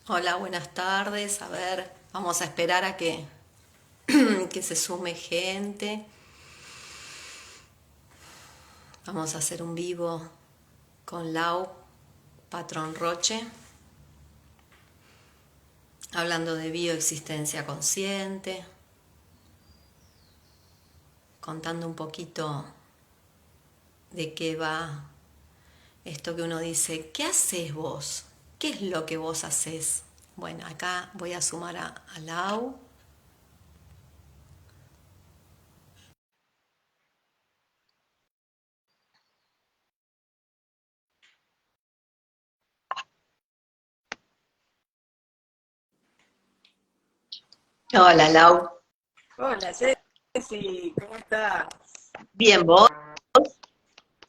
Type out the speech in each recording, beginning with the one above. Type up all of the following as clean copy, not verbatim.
Hola, buenas tardes. A ver, vamos a esperar a que se sume gente. Vamos a hacer un vivo con Lau, patrón Roche, hablando de bioexistencia consciente, contando un poquito de qué va esto que uno dice, ¿qué haces vos? ¿Qué es lo que vos haces? Bueno, acá voy a sumar a Lau. Hola, Lau. Hola Ceci, ¿cómo estás? Bien, vos.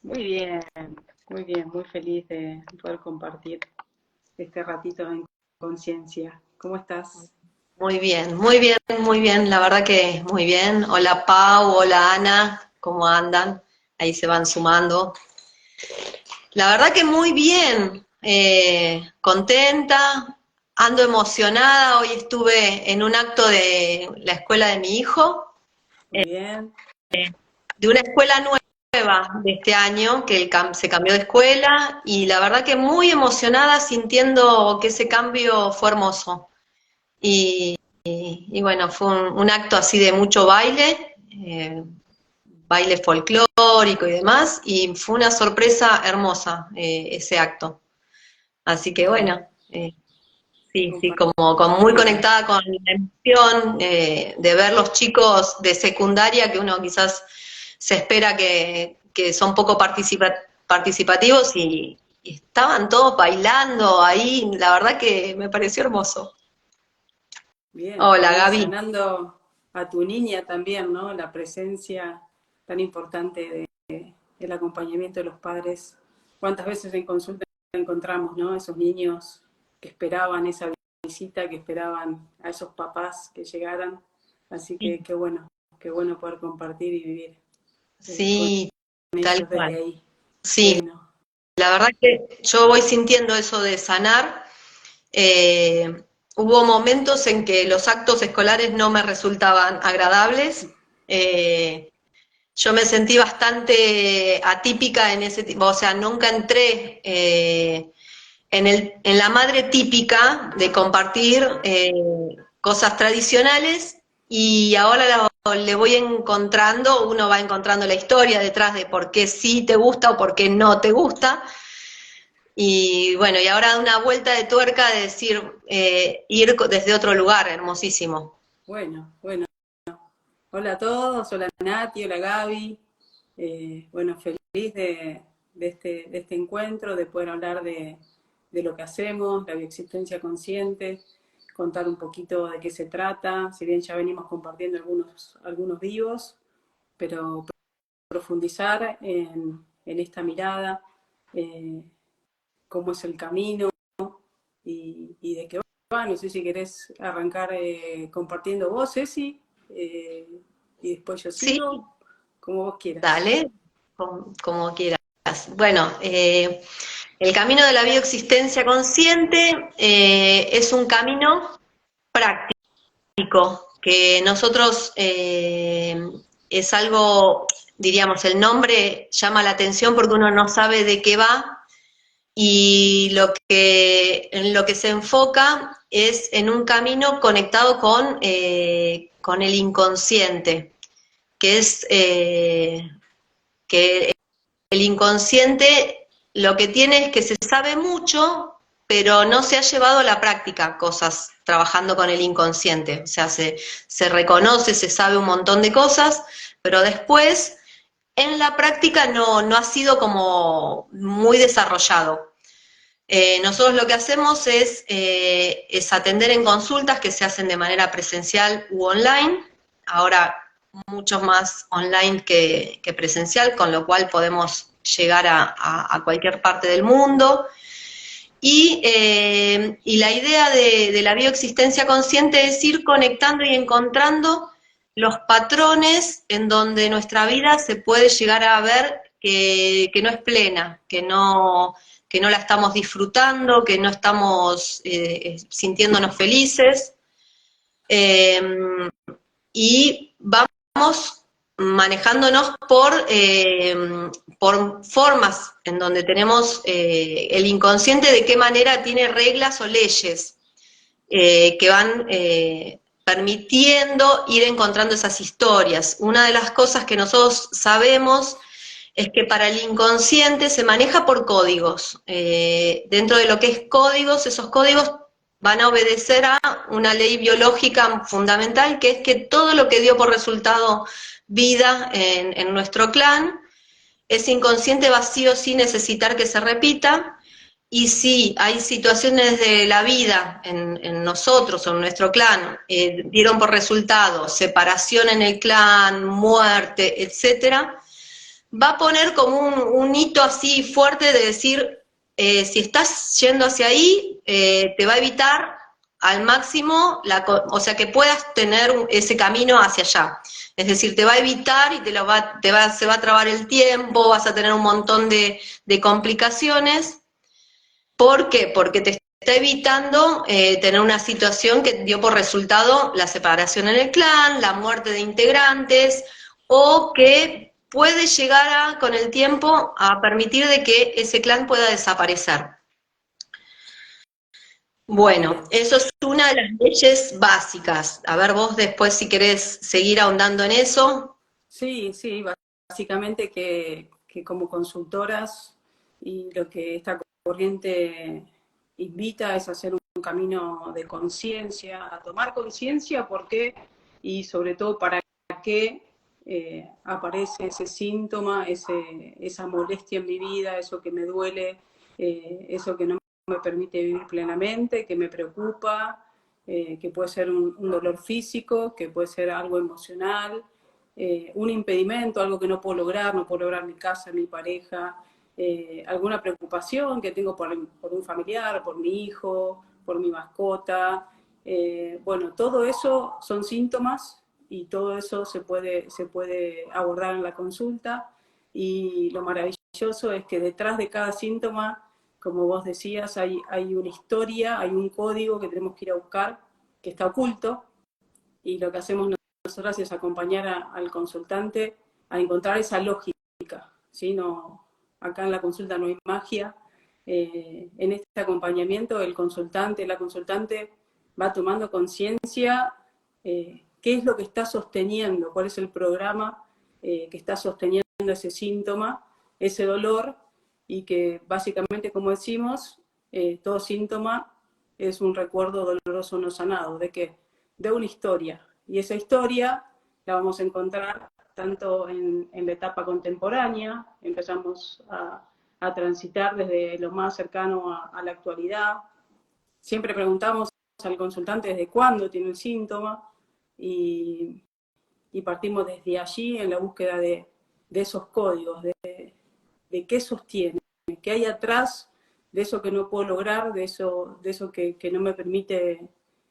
Muy bien, muy bien, muy feliz de poder compartir este ratito en conciencia. ¿Cómo estás? Muy bien, muy bien, muy bien, la verdad que muy bien. Hola Pau, hola Ana, ¿cómo andan? Ahí se van sumando. La verdad que muy bien, contenta, ando emocionada. Hoy estuve en un acto de la escuela de mi hijo, Muy bien, de una escuela nueva de este año, que se cambió de escuela, y la verdad que muy emocionada sintiendo que ese cambio fue hermoso. Y bueno, fue un acto así de mucho baile, baile folclórico y demás, y fue una sorpresa hermosa ese acto. Así que bueno, bueno, sí, sí, como, muy compartido. conectada con la emoción de ver los chicos de secundaria, que uno quizás se espera que son poco participativos y estaban todos bailando ahí, la verdad que me pareció hermoso. Bien, Hola ahí Gaby. sanando a tu niña también, ¿no? La presencia tan importante del acompañamiento de los padres. ¿Cuántas veces en consulta encontramos, ¿no? Esos niños que esperaban esa visita, que esperaban a esos papás que llegaran. Así que qué bueno poder compartir y vivir con Sí, tal ellos desde cual. ahí. Sí, Bueno, la verdad que yo voy sintiendo eso de sanar. Eh, Hubo momentos en que los actos escolares no me resultaban agradables. Eh, yo me sentí bastante atípica en ese tipo, o sea, nunca entré en la madre típica de compartir cosas tradicionales y ahora le voy encontrando, uno va encontrando la historia detrás de por qué sí te gusta o por qué no te gusta. Y bueno, y ahora una vuelta de tuerca de decir, ir desde otro lugar, hermosísimo. bueno. Hola a todos, hola Nati, hola Gaby. Bueno, feliz de este encuentro, de poder hablar de lo que hacemos, la bioexistencia consciente, contar un poquito de qué se trata, si bien ya venimos compartiendo algunos vivos, pero profundizar en esta mirada, eh, cómo es el camino y de qué va. No sé si querés arrancar compartiendo vos, Ceci, y después yo Sí, sigo, como vos quieras. dale, como quieras. Bueno, el camino de la bioexistencia consciente es un camino práctico, que nosotros es algo, diríamos, el nombre llama la atención porque uno no sabe de qué va y en lo que se enfoca es en un camino conectado con el inconsciente, que es que el inconsciente lo que tiene es que se sabe mucho, pero no se ha llevado a la práctica cosas trabajando con el inconsciente. O sea, se reconoce, se sabe un montón de cosas, pero después en la práctica no ha sido como muy desarrollado. Nosotros lo que hacemos es atender en consultas que se hacen de manera presencial u online. Ahora mucho más online que presencial, con lo cual podemos llegar a cualquier parte del mundo. Y la idea de la bioexistencia consciente es ir conectando y encontrando los patrones en donde nuestra vida se puede llegar a ver que no es plena, no la estamos disfrutando, que no estamos sintiéndonos felices, y vamos manejándonos por formas en donde tenemos el inconsciente, de qué manera tiene reglas o leyes que van permitiendo ir encontrando esas historias. Una de las cosas que nosotros sabemos es que para el inconsciente se maneja por códigos. Dentro de lo que es códigos, esos códigos van a obedecer a una ley biológica fundamental, que es que todo lo que dio por resultado vida en nuestro clan, ese inconsciente vacío sin necesitar que se repita. Y si hay situaciones de la vida en nosotros o en nuestro clan, dieron por resultado separación en el clan, muerte, etcétera, va a poner como un hito así fuerte de decir, si estás yendo hacia ahí, te va a evitar al máximo, o sea, que puedas tener ese camino hacia allá. Es decir, te va a evitar y se va a trabar el tiempo, vas a tener un montón de complicaciones. ¿Por qué? Porque te está evitando tener una situación que dio por resultado la separación en el clan, la muerte de integrantes, o que puede llegar con el tiempo a permitir de que ese clan pueda desaparecer. Bueno, eso es una de las leyes básicas. A ver, vos después si querés seguir ahondando en eso. Sí, sí, básicamente que como consultoras, y lo que esta corriente invita es a hacer un camino de conciencia, a tomar conciencia por qué y sobre todo para qué aparece ese síntoma, esa molestia en mi vida, eso que me duele, eso que no me permite vivir plenamente, que me preocupa, que puede ser un dolor físico, que puede ser algo emocional, un impedimento, algo que no puedo lograr mi casa, mi pareja, alguna preocupación que tengo por un familiar, por mi hijo, por mi mascota. Bueno, todo eso son síntomas y todo eso se puede abordar en la consulta, y lo maravilloso es que detrás de cada síntoma, como vos decías, hay una historia, hay un código que tenemos que ir a buscar, que está oculto, y lo que hacemos nosotras es acompañar al consultante a encontrar esa lógica, ¿sí? No, acá en la consulta no hay magia. En este acompañamiento la consultante va tomando conciencia qué es lo que está sosteniendo, cuál es el programa que está sosteniendo ese síntoma, ese dolor, y que básicamente, como decimos, todo síntoma es un recuerdo doloroso no sanado. ¿De qué? De una historia. Y esa historia la vamos a encontrar tanto en la etapa contemporánea, empezamos a transitar desde lo más cercano a la actualidad. Siempre preguntamos al consultante desde cuándo tiene el síntoma, y partimos desde allí en la búsqueda de esos códigos, de qué sostiene, qué hay atrás de eso que no puedo lograr, de eso que no me permite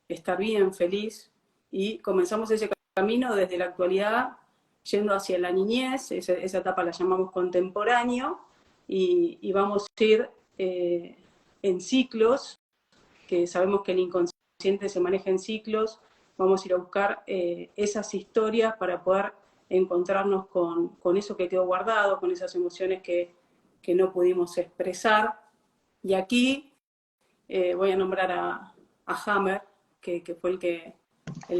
estar bien, feliz. Y comenzamos ese camino desde la actualidad, yendo hacia la niñez, esa etapa la llamamos contemporáneo, y vamos a ir en ciclos, que sabemos que el inconsciente se maneja en ciclos. Vamos a ir a buscar esas historias para poder encontrarnos con eso que quedó guardado, con esas emociones que no pudimos expresar. Y aquí voy a nombrar a Hammer, que fue el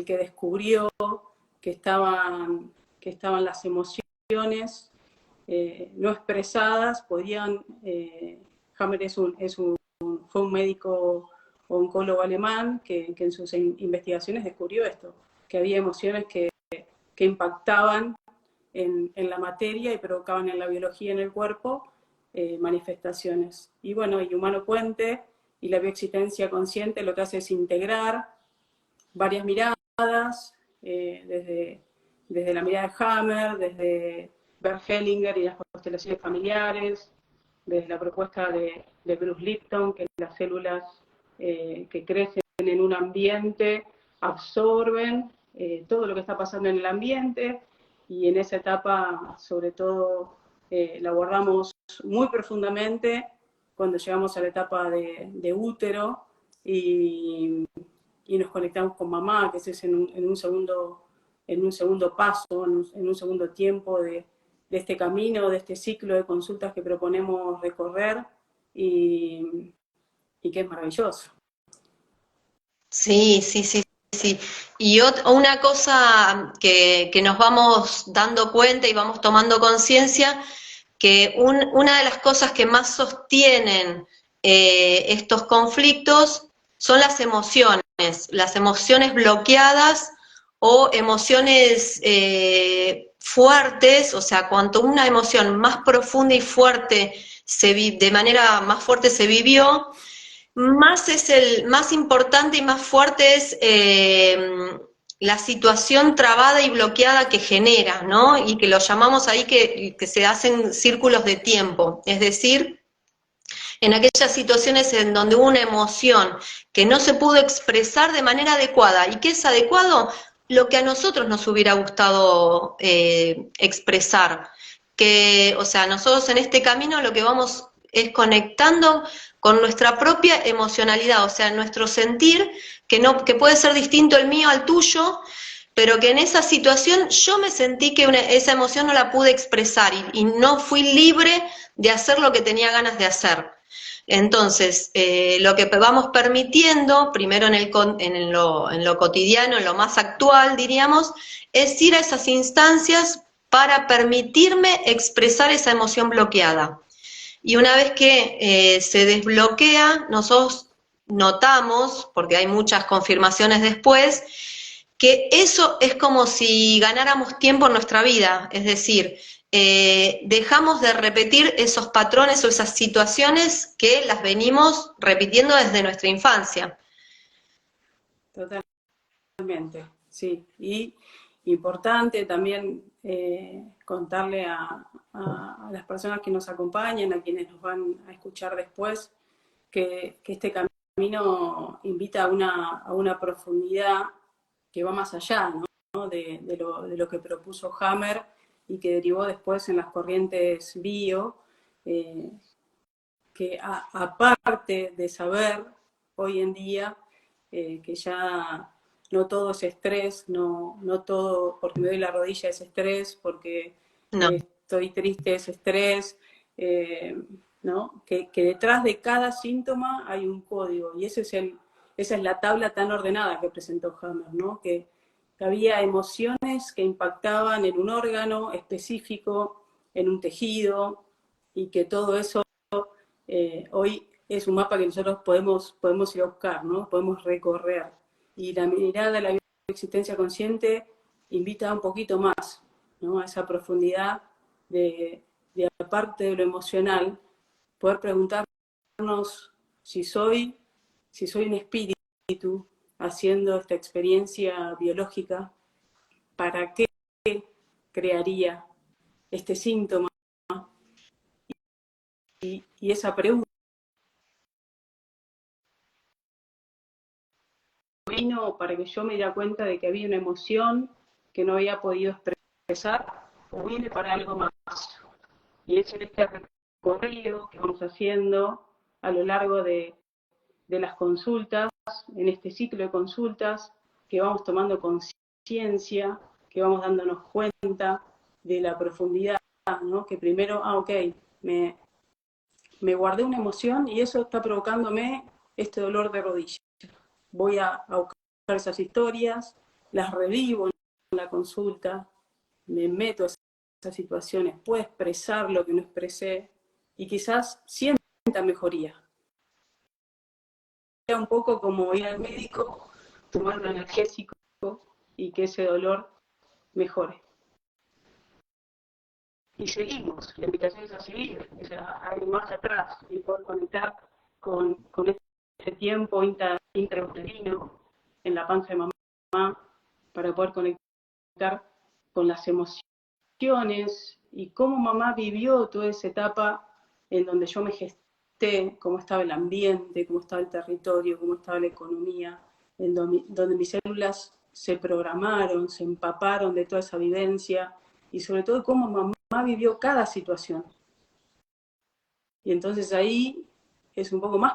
que descubrió que estaban las emociones no expresadas, Hammer fue un médico oncólogo alemán que en sus investigaciones descubrió esto, que había emociones que impactaban en la materia y provocaban en la biología, en el cuerpo, manifestaciones. Y bueno, y Humano Puente y la bioexistencia consciente lo que hace es integrar varias miradas, desde la mirada de Hammer, desde Bert Hellinger y las constelaciones familiares, desde la propuesta de Bruce Lipton, que las células que crecen en un ambiente absorben todo lo que está pasando en el ambiente, y en esa etapa, sobre todo, la abordamos muy profundamente cuando llegamos a la etapa de útero y nos conectamos con mamá, que ese es en un segundo paso, en un segundo tiempo de este camino, de este ciclo de consultas que proponemos recorrer y que es maravilloso. Sí, sí, sí, sí. Y una cosa que nos vamos dando cuenta y vamos tomando conciencia, que una de las cosas que más sostienen estos conflictos son las emociones bloqueadas o emociones fuertes, o sea, cuanto una emoción más profunda y fuerte de manera más fuerte se vivió, más importante y más fuerte es la situación trabada y bloqueada que genera, ¿no? Y que lo llamamos ahí que se hacen círculos de tiempo, es decir, en aquellas situaciones en donde hubo una emoción que no se pudo expresar de manera adecuada. ¿Y qué es adecuado? Lo que a nosotros nos hubiera gustado expresar. Que, o sea, nosotros en este camino lo que vamos es conectando con nuestra propia emocionalidad, o sea, nuestro sentir, que puede ser distinto el mío al tuyo, pero que en esa situación yo me sentí que esa emoción no la pude expresar y no fui libre de hacer lo que tenía ganas de hacer. Entonces, lo que vamos permitiendo, primero en lo cotidiano, en lo más actual, diríamos, es ir a esas instancias para permitirme expresar esa emoción bloqueada. Y una vez que se desbloquea, nosotros notamos, porque hay muchas confirmaciones después, que eso es como si ganáramos tiempo en nuestra vida, es decir, dejamos de repetir esos patrones o esas situaciones que las venimos repitiendo desde nuestra infancia. Totalmente, sí. Y importante también contarle a las personas que nos acompañan, a quienes nos van a escuchar después, que este camino invita a una profundidad que va más allá, ¿no? de lo que propuso Hammer y que derivó después en las corrientes bio, que aparte de saber hoy en día que ya no todo es estrés, no todo porque me doy la rodilla es estrés, porque No. estoy triste es estrés, ¿no? Que detrás de cada síntoma hay un código y esa es la tabla tan ordenada que presentó Hammer, ¿no? Que había emociones que impactaban en un órgano específico, en un tejido, y que todo eso hoy es un mapa que nosotros podemos ir a buscar, ¿no? Podemos recorrer. Y la mirada de la existencia consciente invita un poquito más, ¿no? A esa profundidad de aparte de lo emocional, poder preguntarnos si soy un espíritu haciendo esta experiencia biológica, ¿para qué crearía este síntoma? Y esa pregunta vino para que yo me diera cuenta de que había una emoción que no había podido expresar, o viene para algo más. Y es en este recorrido que vamos haciendo a lo largo de las consultas, en este ciclo de consultas, que vamos tomando conciencia, que vamos dándonos cuenta de la profundidad, ¿no? Que primero, ok, me guardé una emoción y eso está provocándome este dolor de rodilla. Voy a buscar esas historias, las revivo en la consulta, me meto a esas situaciones, puedo expresar lo que no expresé y quizás sienta mejoría. Un poco como ir al médico, tomar un analgésico y que ese dolor mejore. Y seguimos, la invitación es a seguir, o sea, a ir más atrás y poder conectar con este tiempo intrauterino en la panza de mamá para poder conectar con las emociones y cómo mamá vivió toda esa etapa en donde yo me gesté, cómo estaba el ambiente, cómo estaba el territorio, cómo estaba la economía, en donde mis células se programaron, se empaparon de toda esa vivencia y sobre todo cómo mamá vivió cada situación. Y entonces ahí es un poco más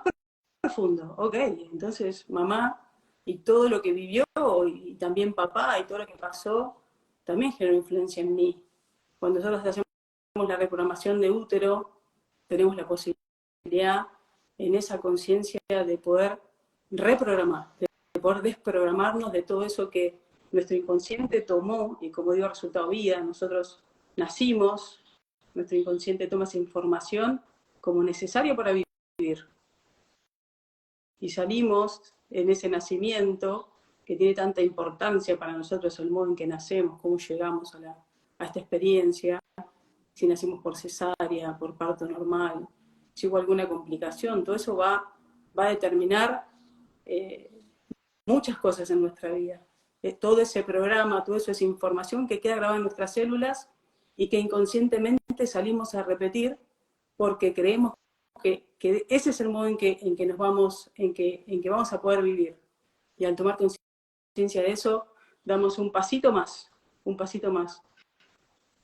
profundo. Ok, entonces mamá y todo lo que vivió, y también papá y todo lo que pasó, también generó influencia en mí. Cuando nosotros hacemos la reprogramación de útero, tenemos la posibilidad en esa conciencia de poder reprogramar, de poder desprogramarnos de todo eso que nuestro inconsciente tomó, y como digo, resultado vida. Nosotros nacimos, nuestro inconsciente toma esa información como necesario para vivir. Y salimos en ese nacimiento, que tiene tanta importancia para nosotros, el modo en que nacemos, cómo llegamos a esta experiencia, si nacimos por cesárea, por parto normal, si hubo alguna complicación, todo eso va a determinar muchas cosas en nuestra vida. Todo ese programa, todo eso es información que queda grabada en nuestras células y que inconscientemente salimos a repetir porque creemos que ese es el modo en que nos vamos, en que vamos a poder vivir. Y al tomar conciencia de eso, damos un pasito más, un pasito más.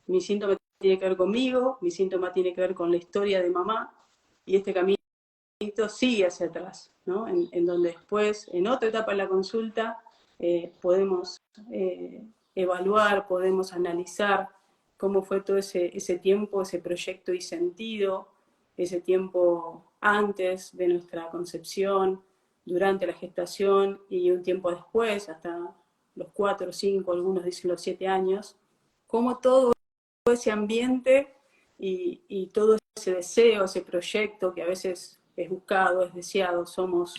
Mi síntoma tiene que ver conmigo, mi síntoma tiene que ver con la historia de mamá, y este camino sigue hacia atrás, ¿no? En donde después, en otra etapa de la consulta, podemos evaluar, podemos analizar cómo fue todo ese tiempo, ese proyecto y sentido, ese tiempo antes de nuestra concepción, durante la gestación y un tiempo después, hasta los 4, 5, algunos dicen los 7 años, cómo todo ese ambiente y todo ese deseo, ese proyecto que a veces es buscado, es deseado, somos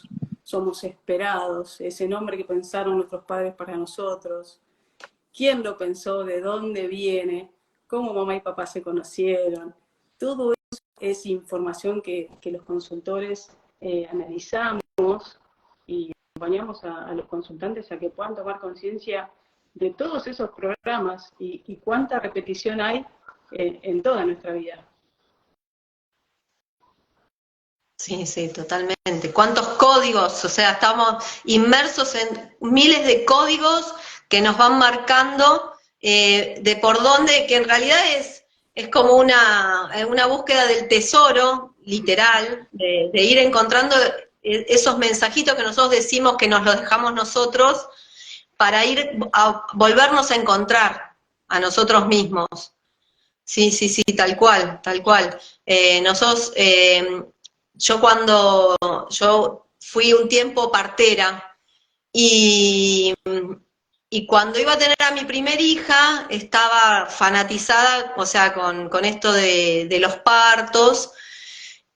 esperados, ese nombre que pensaron nuestros padres para nosotros, quién lo pensó, de dónde viene, cómo mamá y papá se conocieron, todo eso es información que los consultores analizamos y acompañamos a los consultantes a que puedan tomar conciencia de todos esos programas y cuánta repetición hay en toda nuestra vida. Sí, sí, totalmente. ¿Cuántos códigos? O sea, estamos inmersos en miles de códigos que nos van marcando de por dónde, que en realidad es como una búsqueda del tesoro, literal, de ir encontrando esos mensajitos que nosotros decimos que nos los dejamos nosotros para ir a volvernos a encontrar a nosotros mismos. Sí, sí, sí, tal cual, tal cual. Yo fui un tiempo partera y cuando iba a tener a mi primer hija estaba fanatizada, o sea, con esto de los partos.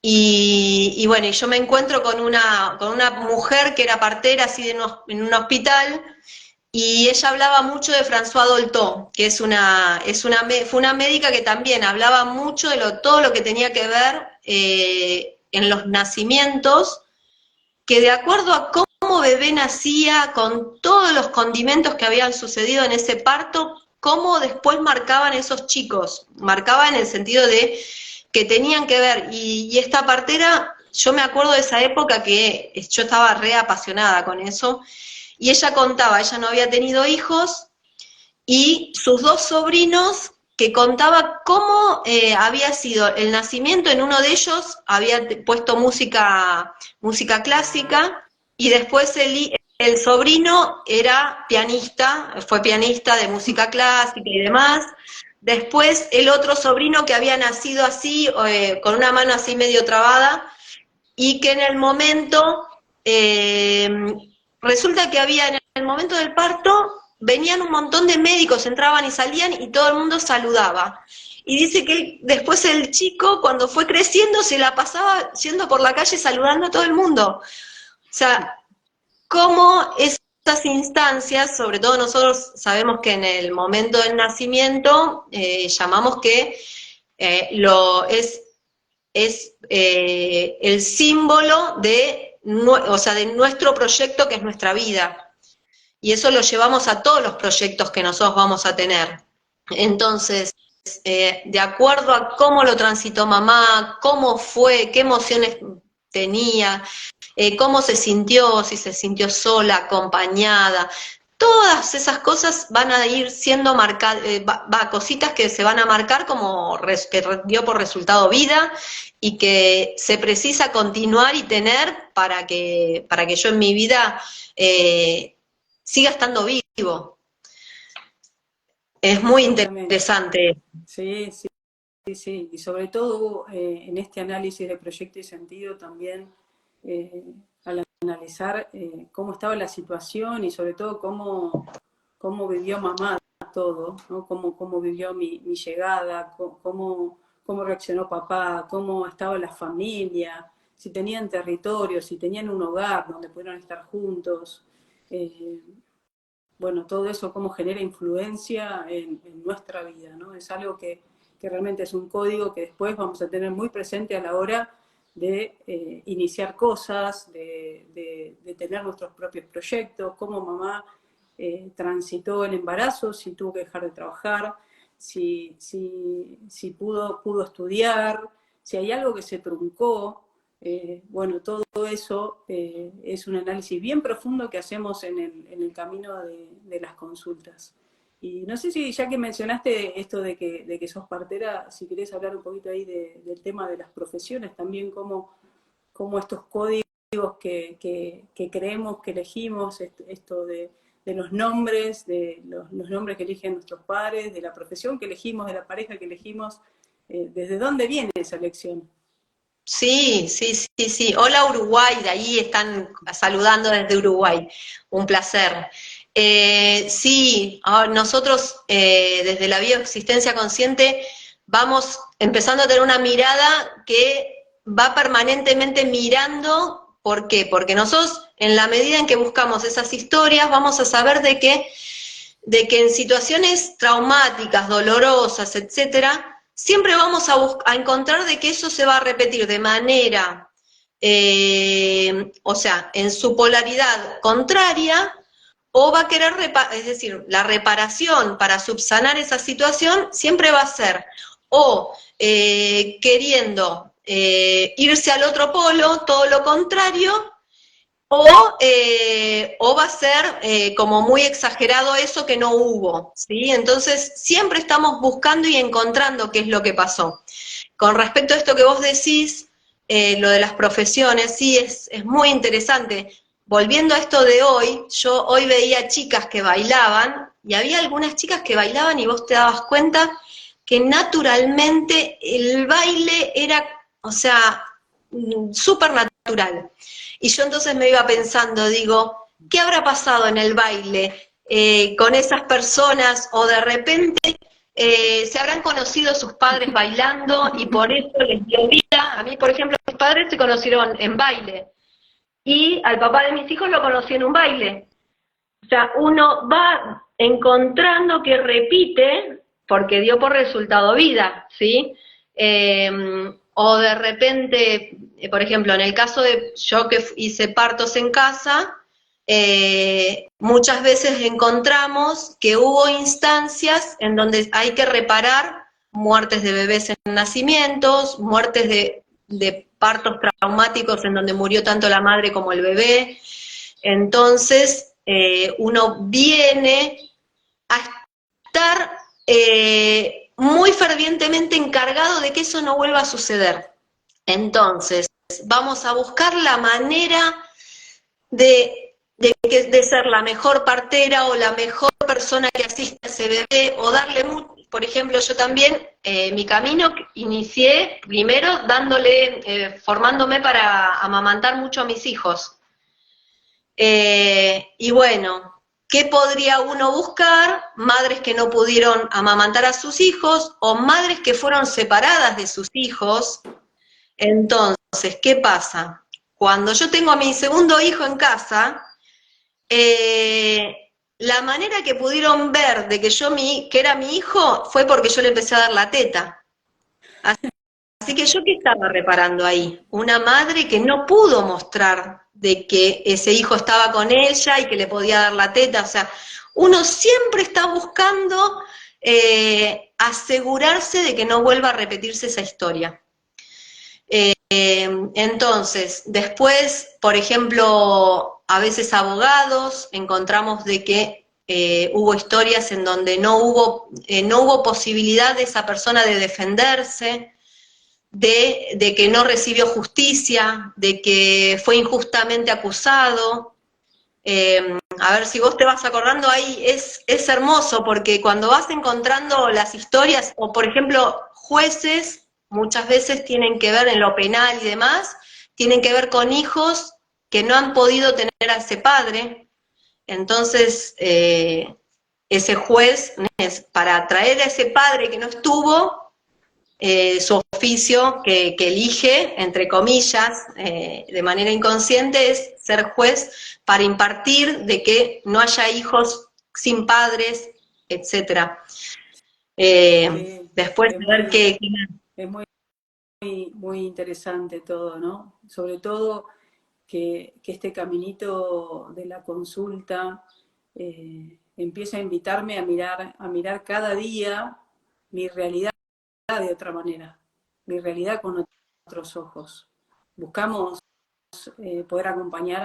Y bueno, y yo me encuentro con una mujer que era partera así en un hospital, y ella hablaba mucho de François Dolto, que fue una médica que también hablaba mucho de todo lo que tenía que ver en los nacimientos, que de acuerdo a cómo bebé nacía, con todos los condimentos que habían sucedido en ese parto, cómo después marcaban esos chicos, marcaban en el sentido de que tenían que ver, y esta partera, yo me acuerdo de esa época que yo estaba re apasionada con eso, y ella contaba, ella no había tenido hijos, y sus 2 sobrinos, que contaba cómo había sido el nacimiento. En uno de ellos había puesto música clásica, y después el sobrino era pianista, fue pianista de música clásica y demás. Después el otro sobrino, que había nacido así, con una mano así medio trabada, y que en el momento, resulta que en el momento del parto, venían un montón de médicos, entraban y salían y todo el mundo saludaba. Y dice que después el chico, cuando fue creciendo, se la pasaba yendo por la calle saludando a todo el mundo. O sea, cómo esas instancias, sobre todo nosotros sabemos que en el momento del nacimiento, llamamos que es el símbolo de nuestro proyecto, que es nuestra vida. Y eso lo llevamos a todos los proyectos que nosotros vamos a tener. Entonces, de acuerdo a cómo lo transitó mamá, cómo fue, qué emociones tenía, cómo se sintió, si se sintió sola, acompañada, todas esas cosas van a ir siendo marcadas, cositas que se van a marcar como que dio por resultado vida y que se precisa continuar y tener para que yo en mi vida siga estando vivo. Es muy interesante. Sí, sí, sí, sí. Y sobre todo en este análisis de proyecto y sentido también, al analizar cómo estaba la situación y sobre todo cómo vivió mamá todo, ¿no? Cómo vivió mi llegada, cómo reaccionó papá, cómo estaba la familia, si tenían territorio, si tenían un hogar donde pudieron estar juntos. Bueno, todo eso cómo genera influencia en nuestra vida, ¿no? Es algo que realmente es un código que después vamos a tener muy presente a la hora de iniciar cosas, de tener nuestros propios proyectos, cómo mamá transitó el embarazo, si tuvo que dejar de trabajar, si pudo estudiar, si hay algo que se truncó. Bueno, todo eso es un análisis bien profundo que hacemos en el camino de las consultas. Y no sé si ya que mencionaste esto de que sos partera, si querés hablar un poquito ahí del tema de las profesiones, también cómo estos códigos que creemos, que elegimos, esto de los nombres, de los nombres que eligen nuestros padres, de la profesión que elegimos, de la pareja que elegimos, ¿desde dónde viene esa elección? Sí, sí, sí, sí. Hola Uruguay, de ahí están saludando desde Uruguay. Un placer. Sí, nosotros desde la bioexistencia consciente vamos empezando a tener una mirada que va permanentemente mirando. ¿Por qué? Porque nosotros, en la medida en que buscamos esas historias, vamos a saber de que en situaciones traumáticas, dolorosas, etcétera, siempre vamos a encontrar de que eso se va a repetir de manera, o sea, en su polaridad contraria, o va a querer, es decir, la reparación para subsanar esa situación siempre va a ser o queriendo irse al otro polo, todo lo contrario, o va a ser como muy exagerado eso que no hubo, ¿sí? Entonces, siempre estamos buscando y encontrando qué es lo que pasó. Con respecto a esto que vos decís, lo de las profesiones, sí, es muy interesante. Volviendo a esto de hoy, yo hoy veía chicas que bailaban, y había algunas chicas que bailaban y vos te dabas cuenta que naturalmente el baile era, o sea, súper natural. Y yo entonces me iba pensando, digo, ¿qué habrá pasado en el baile con esas personas? O de repente se habrán conocido sus padres bailando y por eso les dio vida. A mí, por ejemplo, mis padres se conocieron en baile y al papá de mis hijos lo conocí en un baile. O sea, uno va encontrando que repite porque dio por resultado vida, ¿sí? O de repente, por ejemplo, en el caso de yo que hice partos en casa, muchas veces encontramos que hubo instancias en donde hay que reparar muertes de bebés en nacimientos, muertes de partos traumáticos en donde murió tanto la madre como el bebé. Entonces, uno viene a estar muy fervientemente encargado de que eso no vuelva a suceder. Entonces, vamos a buscar la manera de ser la mejor partera o la mejor persona que asista a ese bebé, o darle mucho. Por ejemplo, yo también, mi camino inicié primero formándome para amamantar mucho a mis hijos. Y bueno, ¿qué podría uno buscar? Madres que no pudieron amamantar a sus hijos, o madres que fueron separadas de sus hijos. Entonces, ¿qué pasa? Cuando yo tengo a mi segundo hijo en casa, la manera que pudieron ver de que era mi hijo fue porque yo le empecé a dar la teta. Así que yo, ¿qué estaba reparando ahí? Una madre que no pudo mostrar de que ese hijo estaba con ella y que le podía dar la teta. O sea, uno siempre está buscando asegurarse de que no vuelva a repetirse esa historia. Entonces, después, por ejemplo, a veces abogados, encontramos de que hubo historias en donde no hubo posibilidad de esa persona de defenderse, de que no recibió justicia, de que fue injustamente acusado. A ver, si vos te vas acordando ahí, es hermoso, porque cuando vas encontrando las historias, o por ejemplo, jueces, muchas veces tienen que ver en lo penal y demás, tienen que ver con hijos que no han podido tener a ese padre. Entonces, ese juez, para traer a ese padre que no estuvo, su oficio que elige, entre comillas, de manera inconsciente, es ser juez para impartir de que no haya hijos sin padres, etc. Sí, Después de ver qué... es muy interesante todo, ¿no? Sobre todo que este caminito de la consulta empieza a invitarme a mirar cada día mi realidad de otra manera, mi realidad con otros ojos. Buscamos poder acompañar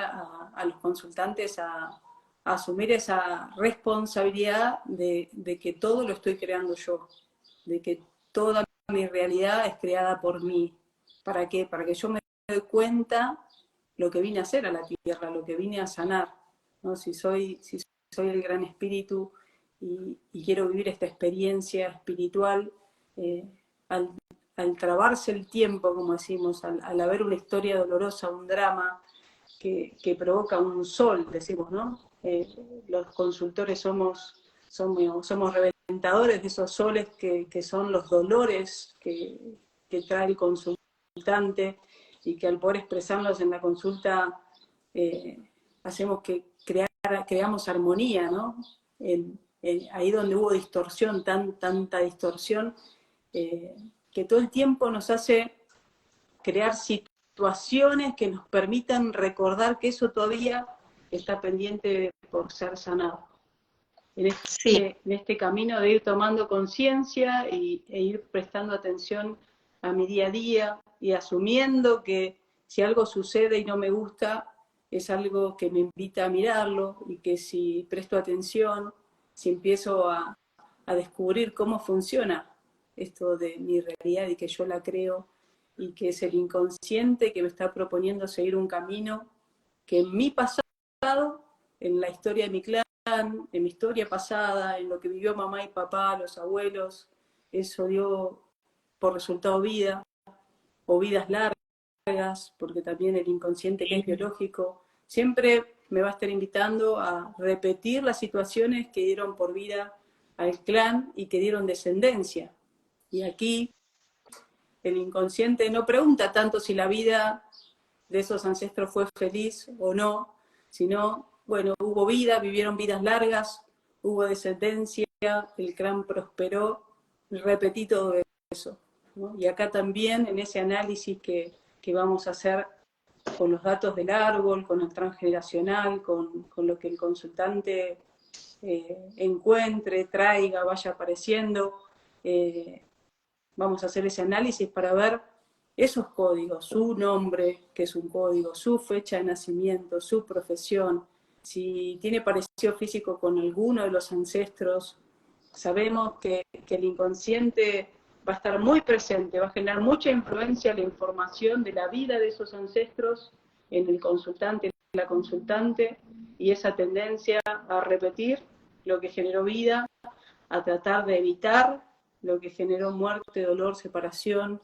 a los consultantes a asumir esa responsabilidad de que todo lo estoy creando yo, de que toda mi realidad es creada por mí. ¿Para qué? Para que yo me dé cuenta lo que vine a hacer a la tierra, lo que vine a sanar, ¿no? Si soy el gran espíritu y quiero vivir esta experiencia espiritual, al, al trabarse el tiempo, como decimos, al haber una historia dolorosa, un drama que provoca un sol, decimos, ¿no? Los consultores somos reventadores de esos soles que son los dolores que trae el consultante, y que al poder expresarlos en la consulta hacemos que creamos armonía, ¿no? Ahí donde hubo distorsión, tanta distorsión, que todo el tiempo nos hace crear situaciones que nos permitan recordar que eso todavía está pendiente por ser sanado. Sí. En este camino de ir tomando conciencia e ir prestando atención a mi día a día y asumiendo que si algo sucede y no me gusta, es algo que me invita a mirarlo, y que si presto atención, si empiezo a descubrir cómo funciona esto de mi realidad y que yo la creo, y que es el inconsciente que me está proponiendo seguir un camino que en mi pasado, en la historia de mi clan, en mi historia pasada, en lo que vivió mamá y papá, los abuelos, eso dio por resultado vida, o vidas largas, porque también el inconsciente, que es biológico, siempre me va a estar invitando a repetir las situaciones que dieron por vida al clan y que dieron descendencia. Y aquí el inconsciente no pregunta tanto si la vida de esos ancestros fue feliz o no, sino, bueno, hubo vida, vivieron vidas largas, hubo descendencia, el clan prosperó, repetí todo eso, ¿no? Y acá también, en ese análisis que vamos a hacer con los datos del árbol, con el transgeneracional, con lo que el consultante encuentre, traiga, vaya apareciendo, vamos a hacer ese análisis para ver esos códigos, su nombre, que es un código, su fecha de nacimiento, su profesión, si tiene parecido físico con alguno de los ancestros. Sabemos que el inconsciente va a estar muy presente, va a generar mucha influencia la información de la vida de esos ancestros en el consultante, en la consultante, y esa tendencia a repetir lo que generó vida, a tratar de evitar lo que generó muerte, dolor, separación,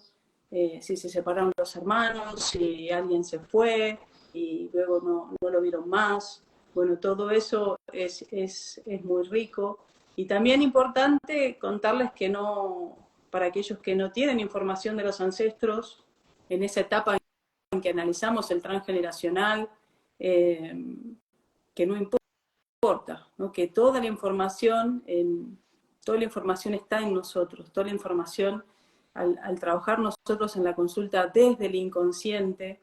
si se separaron los hermanos, si alguien se fue y luego no lo vieron más. Bueno, todo eso es muy rico. Y también importante contarles que no, para aquellos que no tienen información de los ancestros, en esa etapa en que analizamos el transgeneracional, que no importa, ¿no? Que toda la información está en nosotros, toda la información, al trabajar nosotros en la consulta desde el inconsciente,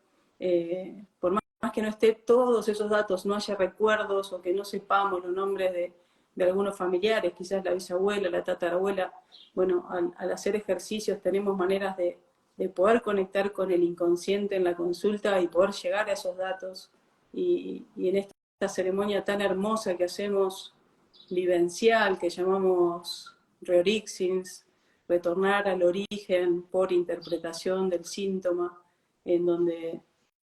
por más que no esté todos esos datos, no haya recuerdos, o que no sepamos los nombres de algunos familiares, quizás la bisabuela, la tatarabuela, bueno, al hacer ejercicios tenemos maneras de poder conectar con el inconsciente en la consulta y poder llegar a esos datos, y en esta ceremonia tan hermosa que hacemos vivencial que llamamos reorixins, retornar al origen por interpretación del síntoma, en donde,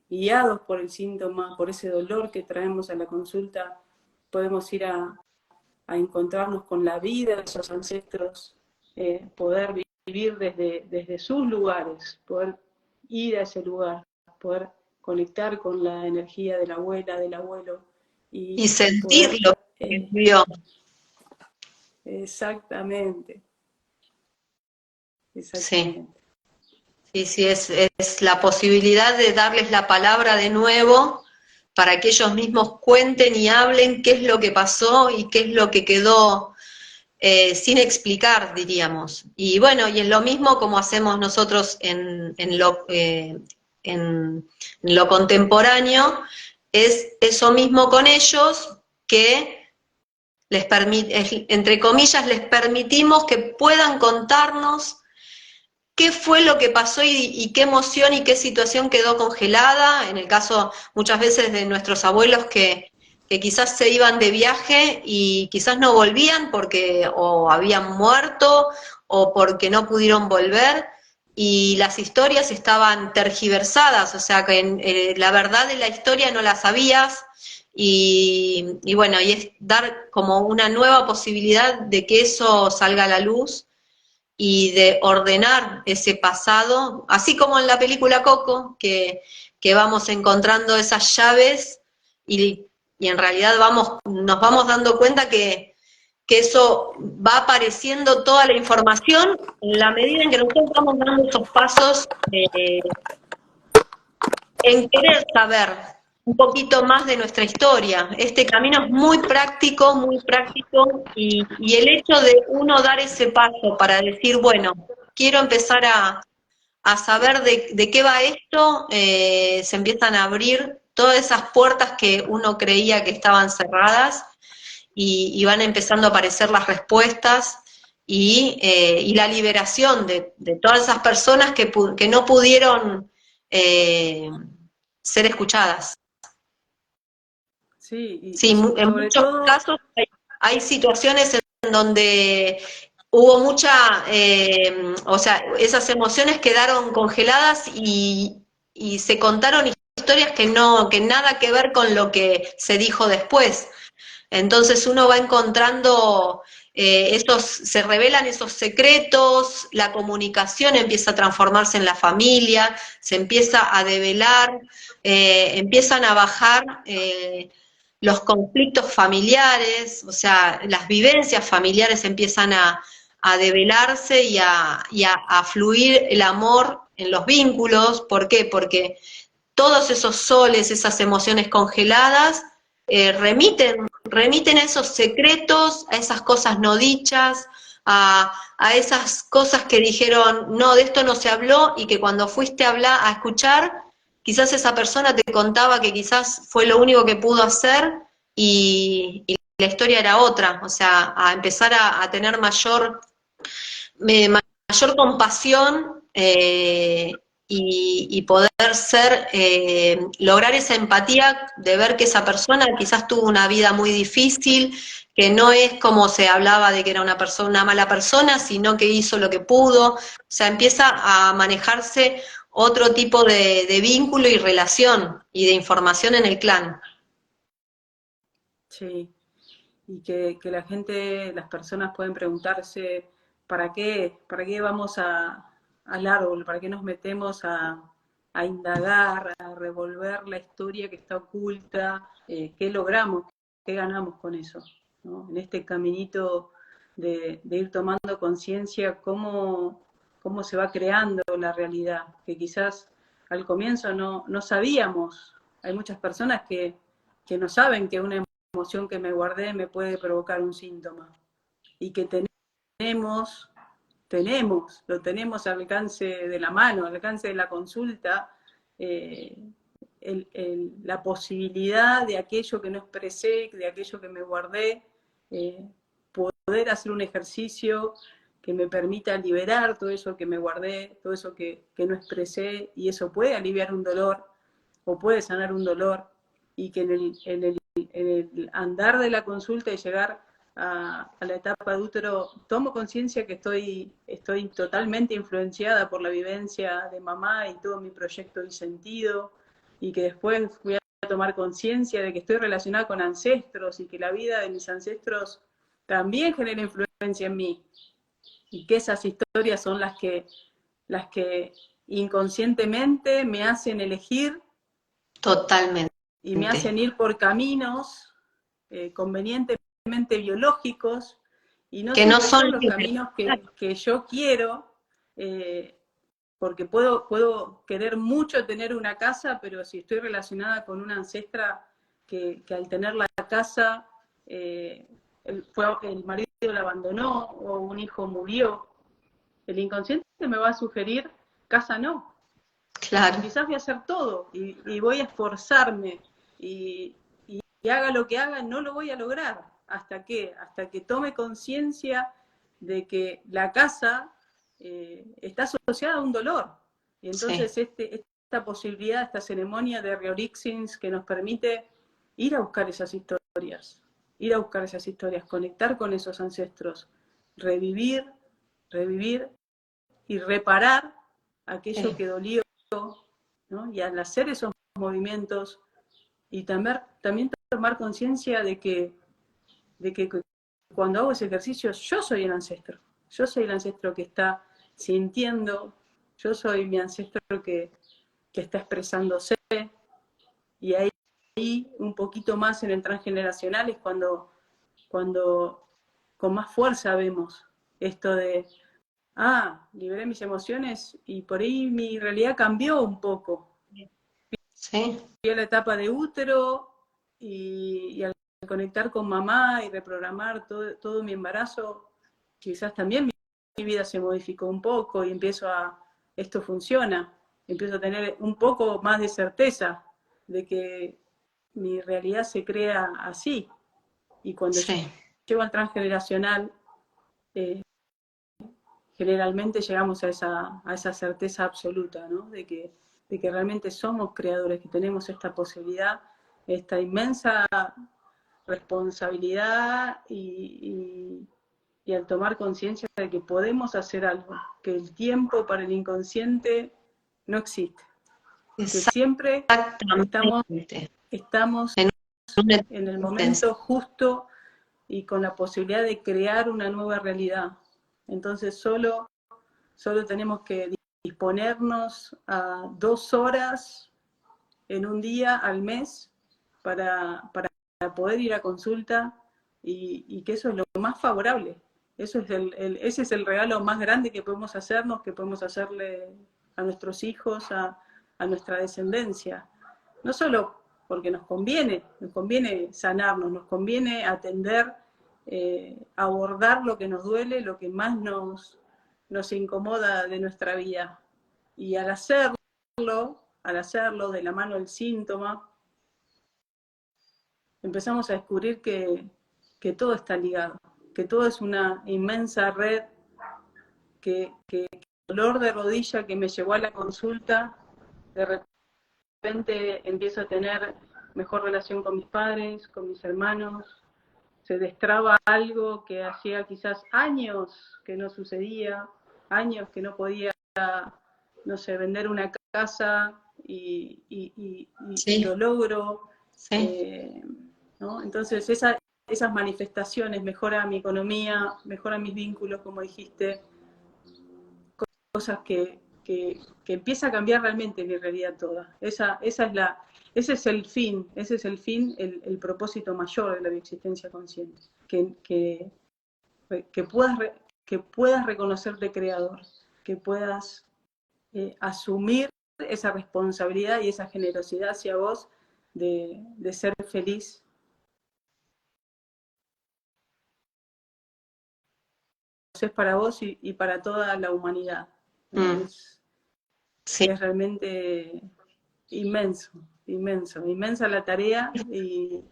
guiados por el síntoma, por ese dolor que traemos a la consulta, podemos ir a encontrarnos con la vida de esos ancestros, poder vivir desde sus lugares, poder ir a ese lugar, poder conectar con la energía de la abuela, del abuelo, Y poder, sentirlo que vivió. exactamente, Sí. exactamente. Sí, es la posibilidad de darles la palabra de nuevo para que ellos mismos cuenten y hablen qué es lo que pasó y qué es lo que quedó sin explicar, diríamos. Y bueno, y es lo mismo como hacemos nosotros en lo contemporáneo, es eso mismo con ellos, que entre comillas, les permitimos que puedan contarnos qué fue lo que pasó y qué emoción y qué situación quedó congelada, en el caso muchas veces de nuestros abuelos que quizás se iban de viaje y quizás no volvían porque o habían muerto o porque no pudieron volver, y las historias estaban tergiversadas, o sea que la verdad de la historia no la sabías, y bueno, y es dar como una nueva posibilidad de que eso salga a la luz y de ordenar ese pasado, así como en la película Coco, que vamos encontrando esas llaves y en realidad nos vamos dando cuenta que eso va apareciendo toda la información en la medida en que nosotros vamos dando esos pasos en querer saber un poquito más de nuestra historia. Este camino es muy práctico, y el hecho de uno dar ese paso para decir, bueno, quiero empezar a saber de qué va esto, se empiezan a abrir todas esas puertas que uno creía que estaban cerradas, y van empezando a aparecer las respuestas y la liberación de todas esas personas que no pudieron ser escuchadas. Sí, Sí, y en sobre muchos todo, casos hay situaciones en donde hubo o sea, esas emociones quedaron congeladas y se contaron historias que nada que ver con lo que se dijo después. Entonces uno va encontrando se revelan esos secretos, la comunicación empieza a transformarse en la familia, se empieza a develar, empiezan a bajar los conflictos familiares, o sea, las vivencias familiares empiezan a develarse y a fluir el amor en los vínculos. ¿Por qué? Porque todos esos soles, esas emociones congeladas, remiten a esos secretos, a esas cosas no dichas, a esas cosas que dijeron, no, de esto no se habló, y que cuando fuiste a escuchar, quizás esa persona te contaba que quizás fue lo único que pudo hacer, y la historia era otra, o sea, a empezar a tener mayor compasión, y poder lograr esa empatía de ver que esa persona quizás tuvo una vida muy difícil, que no es como se hablaba de que era una mala persona, sino que hizo lo que pudo. O sea, empieza a manejarse otro tipo de vínculo y relación y de información en el clan. sí, y que la gente, las personas pueden preguntarse, ¿para qué vamos al árbol? ¿Para qué nos metemos a indagar, a revolver la historia que está oculta? ¿Qué logramos? ¿Qué ganamos con eso? ¿No? En este caminito de ir tomando conciencia, cómo se va creando la realidad, que quizás al comienzo no sabíamos. Hay muchas personas que no saben que una emoción que me guardé me puede provocar un síntoma, y que lo tenemos al alcance de la mano, al alcance de la consulta, la posibilidad de aquello que no expresé, de aquello que me guardé, poder hacer un ejercicio que me permita liberar todo eso que me guardé, todo eso que no expresé, y eso puede aliviar un dolor o puede sanar un dolor, y que en el andar de la consulta y llegar a la etapa de útero, tomo conciencia que estoy totalmente influenciada por la vivencia de mamá y todo mi proyecto y sentido, y que después fui a tomar conciencia de que estoy relacionada con ancestros y que la vida de mis ancestros también genera influencia en mí, y que esas historias son las que inconscientemente me hacen elegir Totalmente. y me hacen ir por caminos convenientemente biológicos, y no Que siempre no son son los caminos que yo quiero, porque puedo querer mucho tener una casa, pero si estoy relacionada con una ancestra que al tener la casa, el marido la abandonó o un hijo murió, el inconsciente me va a sugerir casa no. Claro. Quizás voy a hacer todo y voy a esforzarme y haga lo que haga, no lo voy a lograr. ¿Hasta qué? Hasta que tome conciencia de que la casa está asociada a un dolor. Y entonces Sí. esta posibilidad, esta ceremonia de Reorixins que nos permite ir a buscar esas historias, conectar con esos ancestros, revivir y reparar aquello Sí. que dolió, ¿no? Y al hacer esos movimientos y también tomar conciencia de que cuando hago ese ejercicio yo soy el ancestro que está sintiendo, yo soy mi ancestro que está expresándose, y ahí un poquito más en el transgeneracional es cuando con más fuerza vemos esto de, liberé mis emociones y por ahí mi realidad cambió un poco. Sí. Fui a la etapa de útero y al conectar con mamá y reprogramar todo mi embarazo, quizás también mi vida se modificó un poco y esto funciona, empiezo a tener un poco más de certeza de que mi realidad se crea así. Y cuando Sí. llego al transgeneracional, generalmente llegamos a esa certeza absoluta, ¿no? De que realmente somos creadores, que tenemos esta posibilidad, esta inmensa responsabilidad y al tomar conciencia de que podemos hacer algo, que el tiempo para el inconsciente no existe, que siempre Exactamente. estamos En en el momento justo y con la posibilidad de crear una nueva realidad. Entonces solo tenemos que disponernos a 2 horas en un día al mes para poder ir a consulta, y que eso es lo más favorable. Ese es el regalo más grande que podemos hacernos, que podemos hacerle a nuestros hijos, a nuestra descendencia. No solo porque nos conviene sanarnos, nos conviene atender, abordar lo que nos duele, lo que más nos incomoda de nuestra vida. Y al hacerlo de la mano del síntoma, empezamos a descubrir que todo está ligado, que todo es una inmensa red, que el dolor de rodilla que me llevó a la consulta, de repente empiezo a tener mejor relación con mis padres, con mis hermanos, se destraba algo que hacía quizás años que no sucedía, años que no podía, no sé, vender una casa y lo logro. Sí. ¿No? Entonces esas manifestaciones, mejora mi economía, mejora mis vínculos, como dijiste, cosas que empieza a cambiar realmente mi realidad toda. Ese es el fin, el propósito mayor de la bioexistencia consciente, que puedas reconocerte creador, que puedas asumir esa responsabilidad y esa generosidad hacia vos de ser feliz. Es para vos y para toda la humanidad. Sí. Es realmente inmensa la tarea y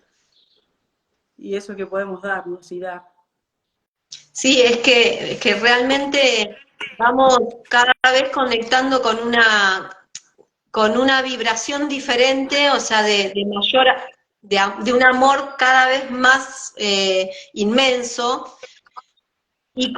eso que podemos darnos y dar. Sí, es que realmente vamos cada vez conectando con una vibración diferente, o sea, de de un amor cada vez más inmenso, y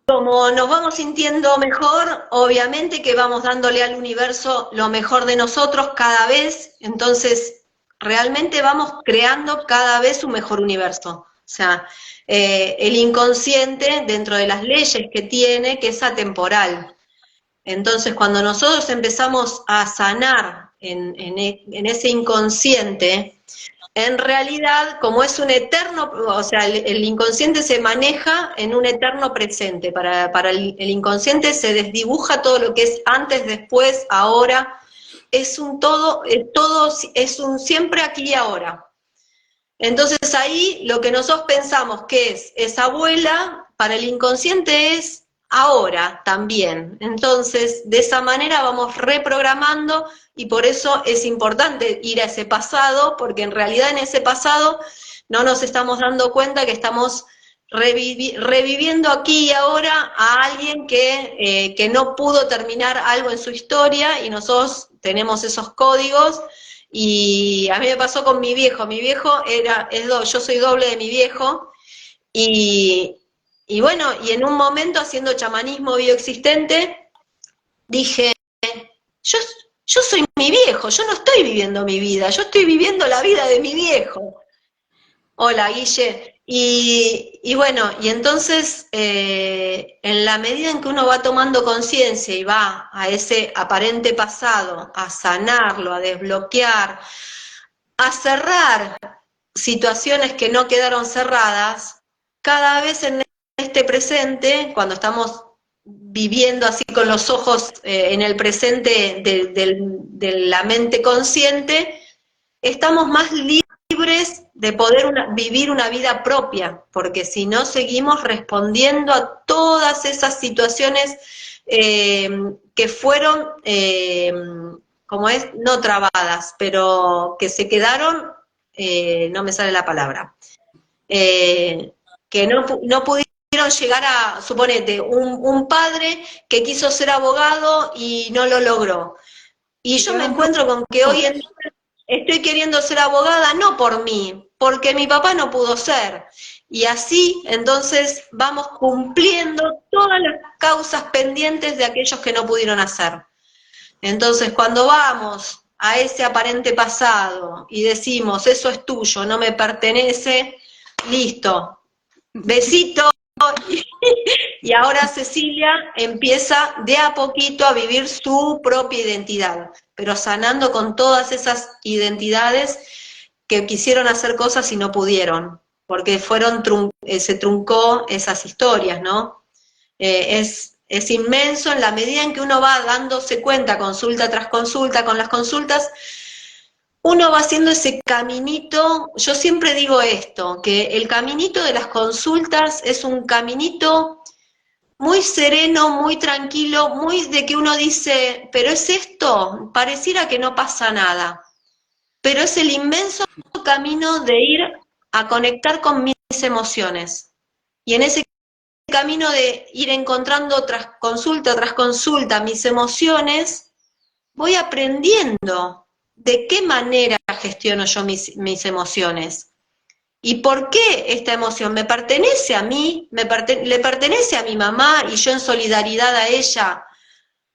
como nos vamos sintiendo mejor, obviamente que vamos dándole al universo lo mejor de nosotros cada vez, entonces realmente vamos creando cada vez un mejor universo. O sea, el inconsciente, dentro de las leyes que tiene, que es atemporal. Entonces, cuando nosotros empezamos a sanar en ese inconsciente, en realidad, como es un eterno, o sea, el inconsciente se maneja en un eterno presente. Para el inconsciente se desdibuja todo lo que es antes, después, ahora. Es un todo, es un siempre aquí y ahora. Entonces ahí lo que nosotros pensamos que es abuela, para el inconsciente es ahora también. Entonces, de esa manera vamos reprogramando, y por eso es importante ir a ese pasado, porque en realidad en ese pasado no nos estamos dando cuenta que estamos reviviendo aquí y ahora a alguien que no pudo terminar algo en su historia, y nosotros tenemos esos códigos. Y a mí me pasó con mi viejo yo soy doble de mi viejo, y, y bueno, y en un momento haciendo chamanismo bioexistente, dije, yo, yo soy mi viejo, yo no estoy viviendo mi vida, yo estoy viviendo la vida de mi viejo. Hola, Guille. Y bueno, y entonces, en la medida en que uno va tomando conciencia y va a ese aparente pasado, a sanarlo, a desbloquear, a cerrar situaciones que no quedaron cerradas, cada vez en este presente, cuando estamos viviendo así con los ojos en el presente de la mente consciente, estamos más libres de poder vivir una vida propia, porque si no seguimos respondiendo a todas esas situaciones que fueron, como es, no trabadas, pero que se quedaron, no me sale la palabra, que no pudieron llegar a, suponete, un padre que quiso ser abogado y no lo logró. Y yo me encuentro con que hoy en día estoy queriendo ser abogada no por mí, porque mi papá no pudo ser. Y así, entonces, vamos cumpliendo todas las causas pendientes de aquellos que no pudieron hacer. Entonces, cuando vamos a ese aparente pasado y decimos, eso es tuyo, no me pertenece, listo, besito. Y ahora Cecilia empieza de a poquito a vivir su propia identidad, pero sanando con todas esas identidades que quisieron hacer cosas y no pudieron, porque se truncó esas historias, ¿no? Es inmenso en la medida en que uno va dándose cuenta, consulta tras consulta, con las consultas, uno va haciendo ese caminito. Yo siempre digo esto, que el caminito de las consultas es un caminito muy sereno, muy tranquilo, muy de que uno dice, pero es esto, pareciera que no pasa nada, pero es el inmenso camino de ir a conectar con mis emociones. Y en ese camino de ir encontrando tras consulta mis emociones, voy aprendiendo de qué manera gestiono yo mis emociones. ¿Y por qué esta emoción me pertenece a mí? ¿Le pertenece a mi mamá y yo en solidaridad a ella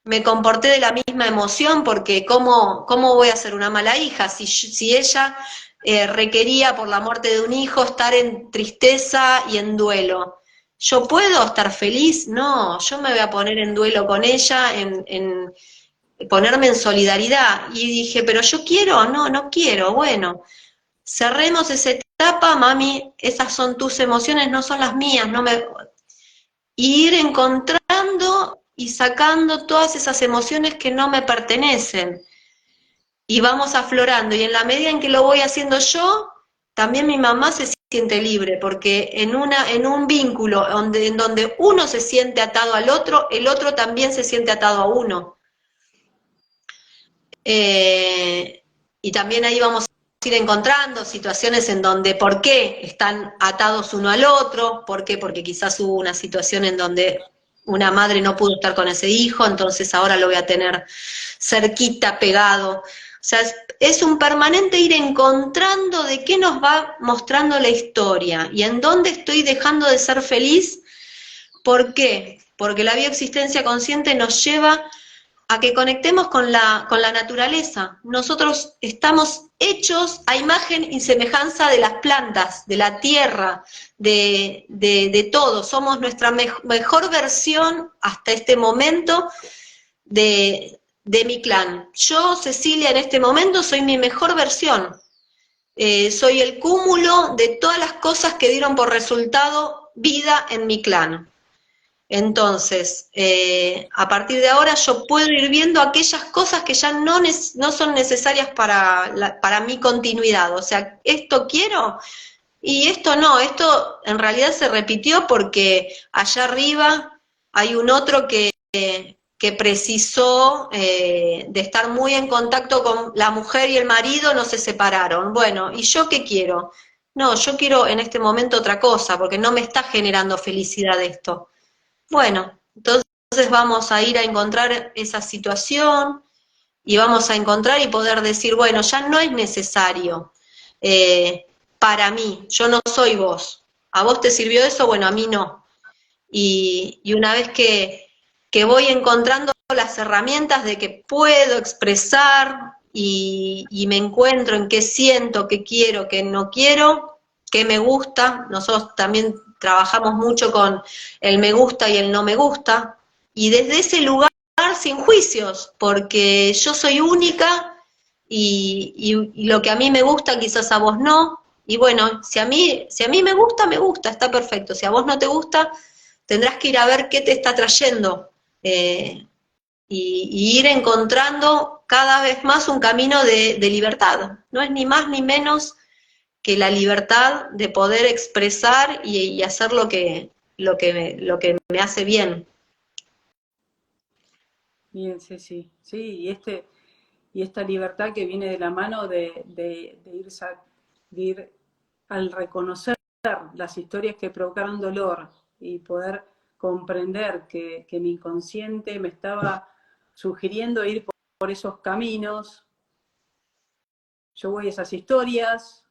me comporté de la misma emoción? Porque ¿cómo voy a ser una mala hija si ella requería por la muerte de un hijo estar en tristeza y en duelo? ¿Yo puedo estar feliz? No, yo me voy a poner en duelo con ella, en ponerme en solidaridad. Y dije, pero yo quiero, no quiero. Bueno, cerremos esa etapa, mami, esas son tus emociones, no son las mías, y ir encontrando y sacando todas esas emociones que no me pertenecen. Y vamos aflorando, y en la medida en que lo voy haciendo yo, también mi mamá se siente libre, porque en un vínculo en donde uno se siente atado al otro, el otro también se siente atado a uno. Y también ahí vamos a ir encontrando situaciones en donde por qué están atados uno al otro, por qué, porque quizás hubo una situación en donde una madre no pudo estar con ese hijo, entonces ahora lo voy a tener cerquita, pegado. O sea, es un permanente ir encontrando de qué nos va mostrando la historia y en dónde estoy dejando de ser feliz. ¿Por qué? Porque la bioexistencia consciente nos lleva a que conectemos con la naturaleza. Nosotros estamos hechos a imagen y semejanza de las plantas, de la tierra, de todo. Somos nuestra mejor versión hasta este momento de mi clan. Yo, Cecilia, en este momento soy mi mejor versión. Soy el cúmulo de todas las cosas que dieron por resultado vida en mi clan. Entonces, a partir de ahora yo puedo ir viendo aquellas cosas que ya no son necesarias para mi continuidad. O sea, esto quiero y esto no. Esto en realidad se repitió porque allá arriba hay un otro que precisó de estar muy en contacto con la mujer y el marido, no se separaron. Bueno, ¿y yo qué quiero? No, yo quiero en este momento otra cosa, porque no me está generando felicidad esto. Bueno, entonces vamos a ir a encontrar esa situación y vamos a encontrar y poder decir, bueno, ya no es necesario para mí, yo no soy vos. ¿A vos te sirvió eso? Bueno, a mí no. Y una vez que voy encontrando las herramientas de que puedo expresar y me encuentro en qué siento, qué quiero, qué no quiero, qué me gusta. Nosotros también trabajamos mucho con el me gusta y el no me gusta, y desde ese lugar sin juicios, porque yo soy única y lo que a mí me gusta quizás a vos no, y bueno, si a mí me gusta, está perfecto. Si a vos no te gusta, tendrás que ir a ver qué te está trayendo, y ir encontrando cada vez más un camino de libertad. No es ni más ni menos que la libertad de poder expresar y hacer lo que me hace bien. Bien, sí, sí, sí, y esta libertad que viene de la mano de ir al reconocer las historias que provocaron dolor y poder comprender que mi inconsciente me estaba sugiriendo ir por esos caminos. Yo voy a esas historias,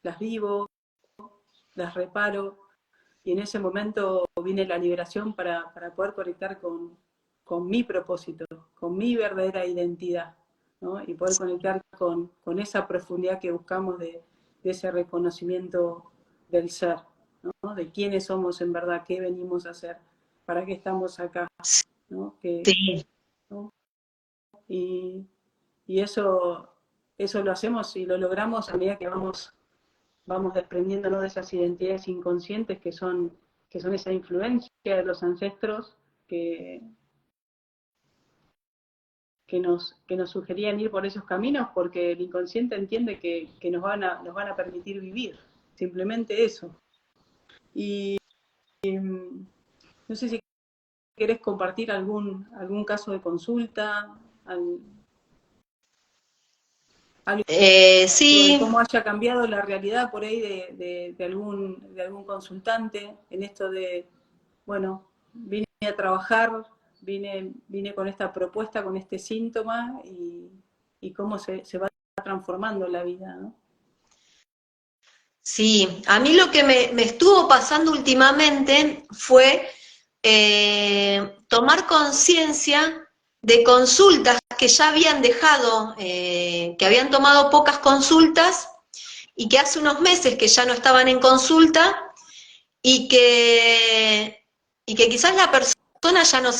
las vivo, las reparo, y en ese momento viene la liberación para poder conectar con mi propósito, con mi verdadera identidad, ¿no? Y poder conectar con esa profundidad que buscamos de ese reconocimiento del ser, ¿no? De quiénes somos en verdad, qué venimos a hacer, para qué estamos acá, ¿no? Sí. ¿no? Y eso lo hacemos y lo logramos a medida que vamos desprendiéndonos de esas identidades inconscientes que son esa influencia de los ancestros que nos sugerían ir por esos caminos, porque el inconsciente entiende que nos van a permitir vivir, simplemente eso. Y no sé si querés compartir algún caso de consulta, algo de Sí, cómo haya cambiado la realidad por ahí de algún consultante en esto de, bueno, vine a trabajar, vine con esta propuesta, con este síntoma, y cómo se va transformando la vida, ¿no? sí, a mí lo que me estuvo pasando últimamente fue tomar conciencia de consultas que ya habían dejado, que habían tomado pocas consultas y que hace unos meses que ya no estaban en consulta y que quizás la persona ya no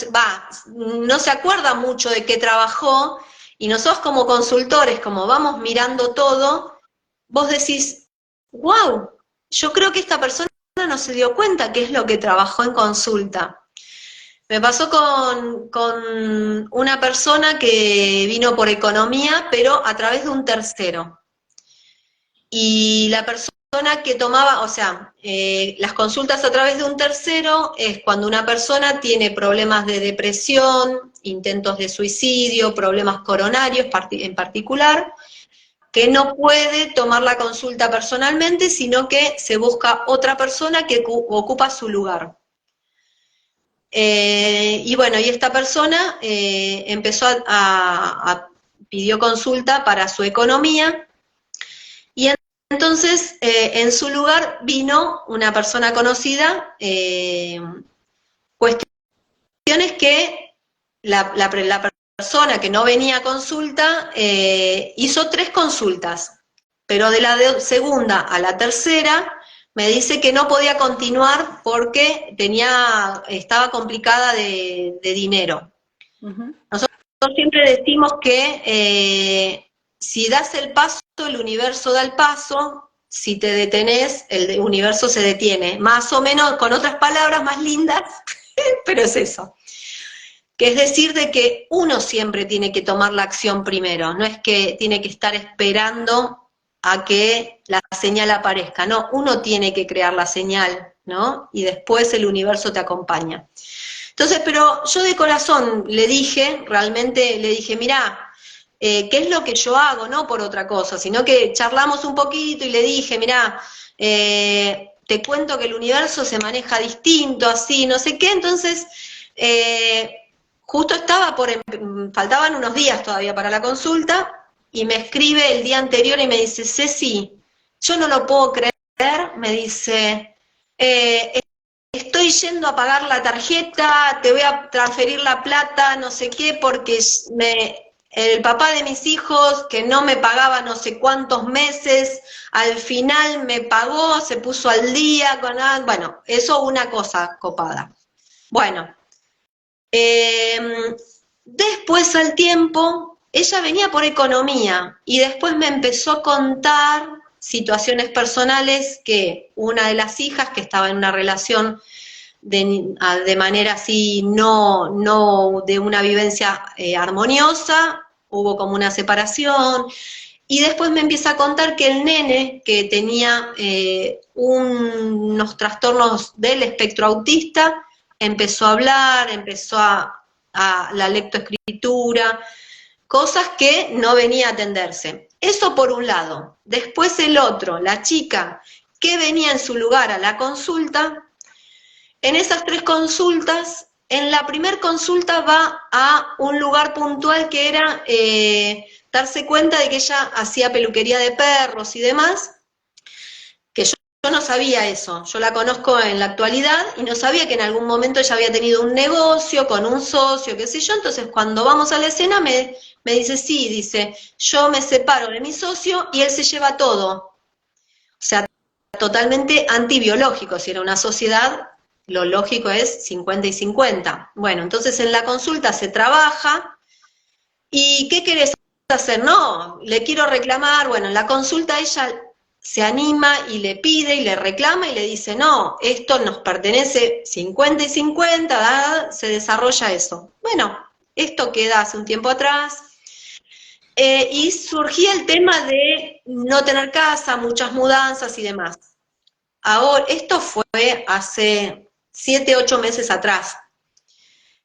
se acuerda mucho de qué trabajó, y nosotros como consultores, como vamos mirando todo, vos decís, wow, yo creo que esta persona no se dio cuenta qué es lo que trabajó en consulta. Me pasó con una persona que vino por economía, pero a través de un tercero. Y la persona que tomaba, o sea, las consultas a través de un tercero es cuando una persona tiene problemas de depresión, intentos de suicidio, problemas coronarios en particular, que no puede tomar la consulta personalmente, sino que se busca otra persona que ocupa su lugar. Y bueno, y esta persona empezó a pidió consulta para su economía, y entonces en su lugar vino una persona conocida, cuestiones que la persona que no venía a consulta hizo 3 consultas, pero de la segunda a la tercera me dice que no podía continuar porque estaba complicada de dinero. Nosotros siempre decimos que si das el paso, el universo da el paso; si te detenés, el universo se detiene. Más o menos, con otras palabras más lindas, pero es eso. Que es decir, de que uno siempre tiene que tomar la acción primero, no es que tiene que estar esperando a que la señal aparezca, no, uno tiene que crear la señal, ¿no? Y después el universo te acompaña. Entonces, pero yo de corazón le dije, realmente le dije, mirá, ¿qué es lo que yo hago? No por otra cosa, sino que charlamos un poquito y le dije, mirá, te cuento que el universo se maneja distinto, así, no sé qué. Entonces, justo faltaban unos días todavía para la consulta, y me escribe el día anterior y me dice, Ceci, yo no lo puedo creer, me dice, estoy yendo a pagar la tarjeta, te voy a transferir la plata, no sé qué, porque el papá de mis hijos, que no me pagaba no sé cuántos meses, al final me pagó, se puso al día, bueno, eso una cosa copada. Bueno, después al tiempo, ella venía por economía, y después me empezó a contar situaciones personales, que una de las hijas, que estaba en una relación de manera así, no de una vivencia armoniosa, hubo como una separación, y después me empieza a contar que el nene, que tenía unos trastornos del espectro autista, empezó a hablar, empezó a la lectoescritura, cosas que no venía a atenderse. Eso por un lado. Después el otro, la chica que venía en su lugar a la consulta, en esas 3 consultas, en la primera consulta va a un lugar puntual que era darse cuenta de que ella hacía peluquería de perros y demás, que yo no sabía eso. Yo la conozco en la actualidad y no sabía que en algún momento ella había tenido un negocio con un socio, qué sé yo. Entonces cuando vamos a la escena me dice, sí, dice, yo me separo de mi socio y él se lleva todo. O sea, totalmente antibiológico. Si era una sociedad, lo lógico es 50 y 50. Bueno, entonces en la consulta se trabaja. ¿Y qué querés hacer? No, le quiero reclamar. Bueno, en la consulta ella se anima y le pide y le reclama y le dice, no, esto nos pertenece 50 y 50, se desarrolla eso. Bueno, esto queda hace un tiempo atrás. Y surgía el tema de no tener casa, muchas mudanzas y demás. Ahora, esto fue hace 7, 8 meses atrás.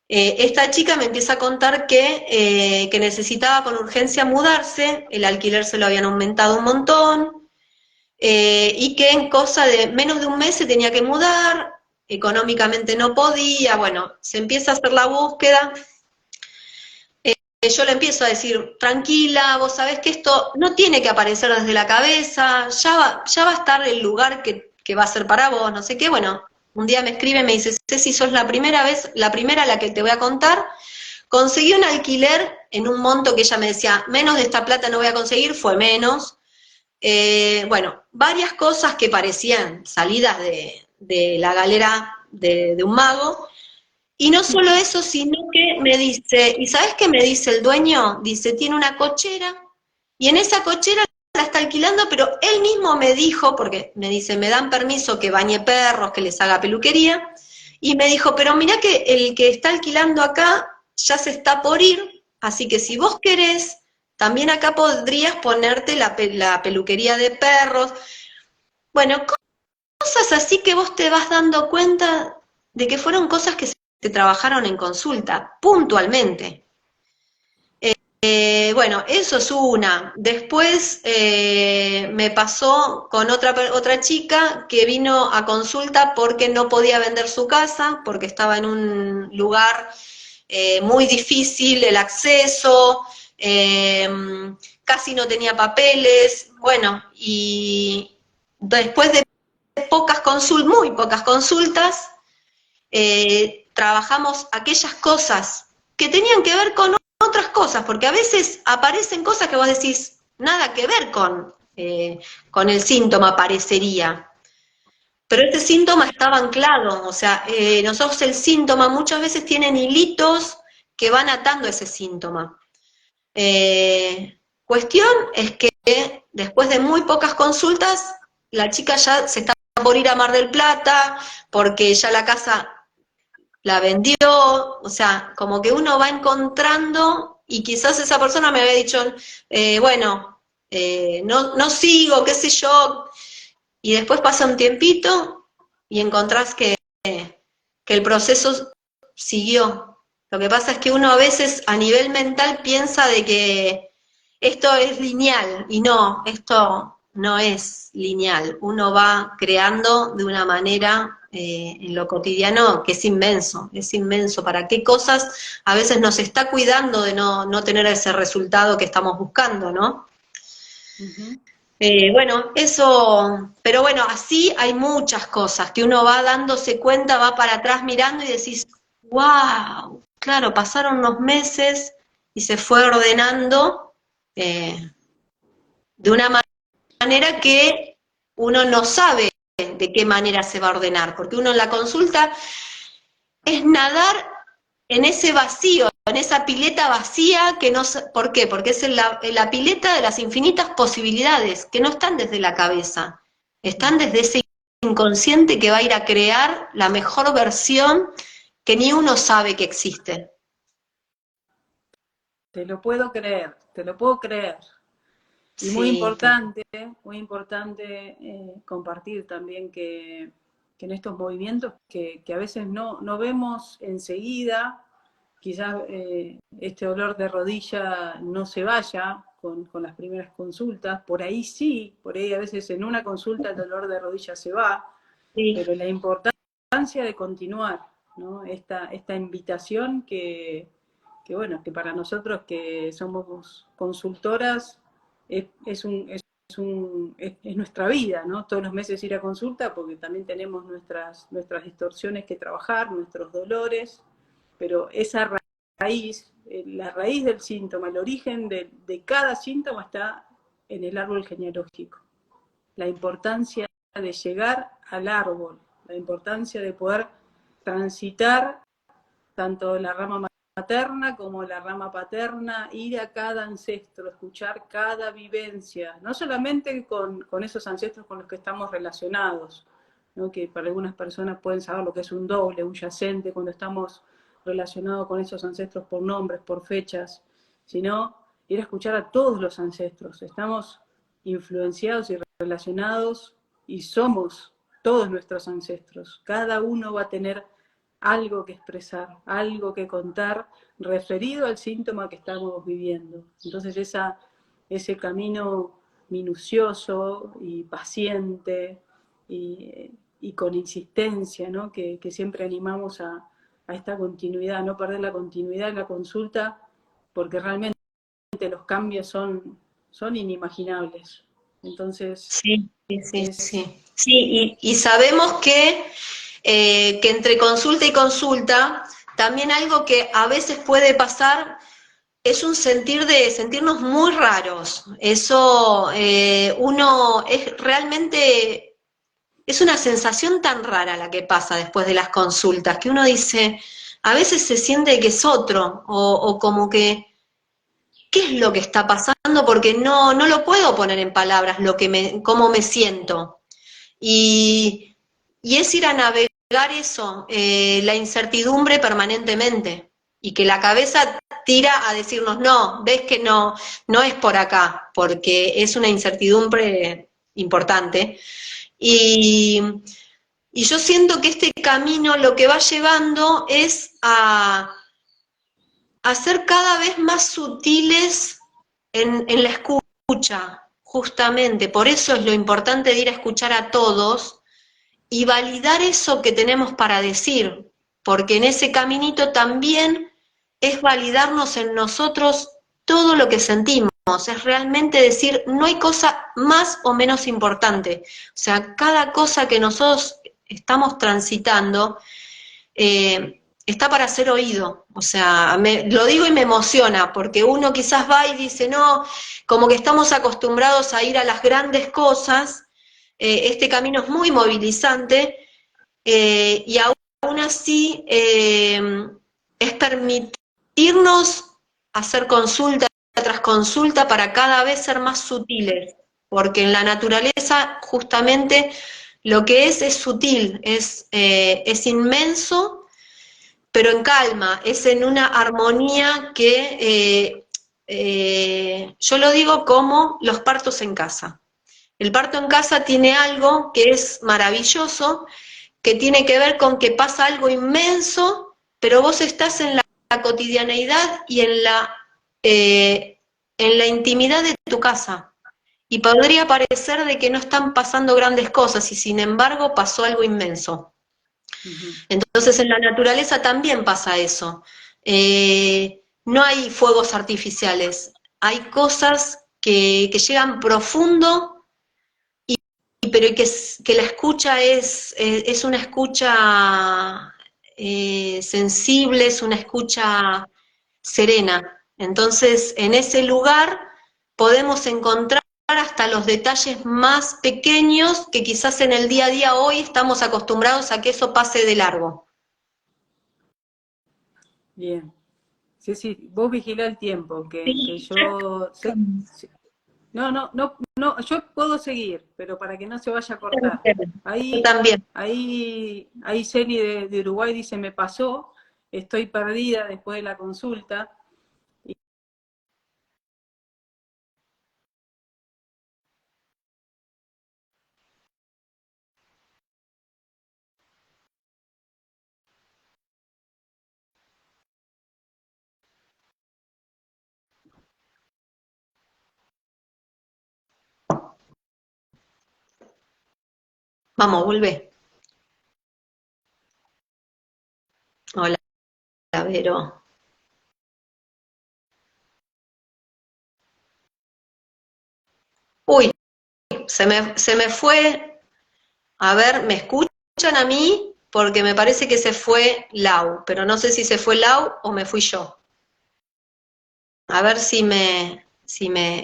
Esta chica me empieza a contar que necesitaba con urgencia mudarse, el alquiler se lo habían aumentado un montón, y que en cosa de menos de un mes se tenía que mudar, económicamente no podía. Bueno, se empieza a hacer la búsqueda. Yo le empiezo a decir, tranquila, vos sabés que esto no tiene que aparecer desde la cabeza, ya va a estar el lugar que va a ser para vos, no sé qué. Bueno, un día me escribe y me dice, Ceci, sos la primera a la que te voy a contar. Conseguí un alquiler en un monto que ella me decía, menos de esta plata no voy a conseguir, fue menos. Bueno, varias cosas que parecían salidas de la galera de un mago. Y no solo eso, sino que me dice, ¿y sabes qué me dice el dueño? Dice, tiene una cochera, y en esa cochera la está alquilando, pero él mismo me dijo, porque me dice, me dan permiso que bañe perros, que les haga peluquería, y me dijo, pero mirá que el que está alquilando acá ya se está por ir, así que si vos querés, también acá podrías ponerte la peluquería de perros. Bueno, cosas así que vos te vas dando cuenta de que fueron cosas que se trabajaron en consulta, puntualmente. Bueno, eso es una. Después me pasó con otra chica que vino a consulta porque no podía vender su casa, porque estaba en un lugar muy difícil el acceso, casi no tenía papeles, bueno, y después de muy pocas consultas, trabajamos aquellas cosas que tenían que ver con otras cosas, porque a veces aparecen cosas que vos decís, nada que ver con el síntoma parecería. Pero este síntoma estaba anclado, o sea, nosotros el síntoma muchas veces tienen hilitos que van atando ese síntoma. Cuestión es que después de muy pocas consultas, la chica ya se está por ir a Mar del Plata, porque ya la casa la vendió, o sea, como que uno va encontrando, y quizás esa persona me había dicho, bueno, no sigo, qué sé yo, y después pasa un tiempito y encontrás que el proceso siguió. Lo que pasa es que uno a veces a nivel mental piensa de que esto es lineal, y no, esto no es lineal. Uno va creando de una manera en lo cotidiano que es inmenso, es inmenso. ¿Para qué cosas a veces nos está cuidando de no tener ese resultado que estamos buscando, ¿no? Ujú. Bueno, eso, pero bueno, así hay muchas cosas que uno va dándose cuenta, va para atrás mirando y decís, wow, claro, pasaron unos meses y se fue ordenando de una manera que uno no sabe de qué manera se va a ordenar, porque uno en la consulta es nadar en ese vacío, en esa pileta vacía que no sé, ¿por qué? Porque es la pileta de las infinitas posibilidades, que no están desde la cabeza, están desde ese inconsciente que va a ir a crear la mejor versión que ni uno sabe que existe. Te lo puedo creer, te lo puedo creer. Y Sí, muy importante compartir también que en estos movimientos que a veces no vemos enseguida, quizás este dolor de rodilla no se vaya con las primeras consultas, por ahí sí, por ahí a veces en una consulta el dolor de rodilla se va, sí, pero la importancia de continuar, ¿no? Esta invitación bueno, que para nosotros que somos consultoras es nuestra vida, ¿no? Todos los meses ir a consulta porque también tenemos nuestras distorsiones que trabajar, nuestros dolores, pero esa raíz, la raíz del síntoma, el origen de cada síntoma está en el árbol genealógico. La importancia de llegar al árbol, la importancia de poder transitar tanto la rama materna como la rama paterna, ir a cada ancestro, escuchar cada vivencia, no solamente con esos ancestros con los que estamos relacionados, ¿no? Que para algunas personas pueden saber lo que es un doble, un yacente, cuando estamos relacionados con esos ancestros por nombres, por fechas, sino ir a escuchar a todos los ancestros. Estamos influenciados y relacionados y somos todos nuestros ancestros. Cada uno va a tener algo que expresar, algo que contar referido al síntoma que estamos viviendo. Entonces ese camino minucioso y paciente y con insistencia, ¿no? que siempre animamos a esta continuidad, no perder la continuidad en la consulta, porque realmente los cambios son inimaginables. Entonces, sí, sí, sí, es... sí. Sí, y sabemos que entre consulta y consulta, también algo que a veces puede pasar es un sentirnos muy raros. Eso uno es realmente, es una sensación tan rara la que pasa después de las consultas, que uno dice, a veces se siente que es otro, o como que, ¿qué es lo que está pasando? Porque no lo puedo poner en palabras cómo me siento. Y, y es ir a navegar eso, la incertidumbre permanentemente, y que la cabeza tira a decirnos, no, ves que no es por acá, porque es una incertidumbre importante. Y, y yo siento que este camino lo que va llevando es a ser cada vez más sutiles en la escucha, justamente. Por eso es lo importante de ir a escuchar a todos y validar eso que tenemos para decir, porque en ese caminito también es validarnos en nosotros todo lo que sentimos, es realmente decir, no hay cosa más o menos importante. O sea, cada cosa que nosotros estamos transitando está para ser oído. O sea, lo digo y me emociona, porque uno quizás va y dice, no, como que estamos acostumbrados a ir a las grandes cosas, este camino es muy movilizante, y aún así es permitirnos hacer consulta tras consulta para cada vez ser más sutiles, porque en la naturaleza justamente lo que es sutil, es inmenso, pero en calma, es en una armonía que yo lo digo como los partos en casa. El parto en casa tiene algo que es maravilloso, que tiene que ver con que pasa algo inmenso, pero vos estás en la cotidianeidad y en la intimidad de tu casa. Y podría parecer de que no están pasando grandes cosas, y sin embargo pasó algo inmenso. Entonces en la naturaleza también pasa eso. No hay fuegos artificiales, hay cosas que llegan profundo, pero que la escucha es una escucha sensible, es una escucha serena. Entonces, en ese lugar podemos encontrar hasta los detalles más pequeños que quizás en el día a día hoy estamos acostumbrados a que eso pase de largo. Bien. Sí, sí, vos vigilá el tiempo, que Sí. yo sé, no, yo puedo seguir, pero para que no se vaya a cortar. Yo Ahí, también. ahí Celi de Uruguay dice, me pasó, estoy perdida después de la consulta. Vamos, vuelve. Hola, Vero. Uy, se me fue. A ver, ¿me escuchan a mí? Porque me parece que se fue Lau, pero no sé si se fue Lau o me fui yo. A ver si me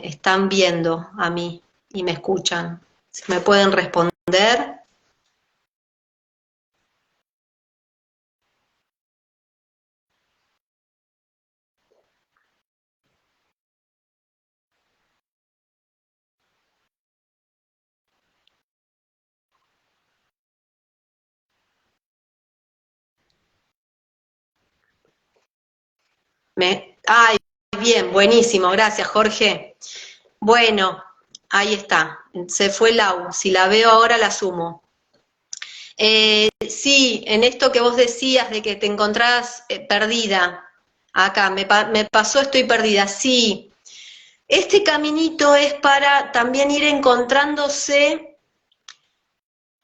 están viendo a mí y me escuchan. Si me pueden responder. Ay, bien, buenísimo, gracias, Jorge. Bueno, ahí está, se fue Lau. Si la veo ahora la sumo. Sí, en esto que vos decías de que te encontrás perdida, acá, me pasó, estoy perdida, sí. Este caminito es para también ir encontrándose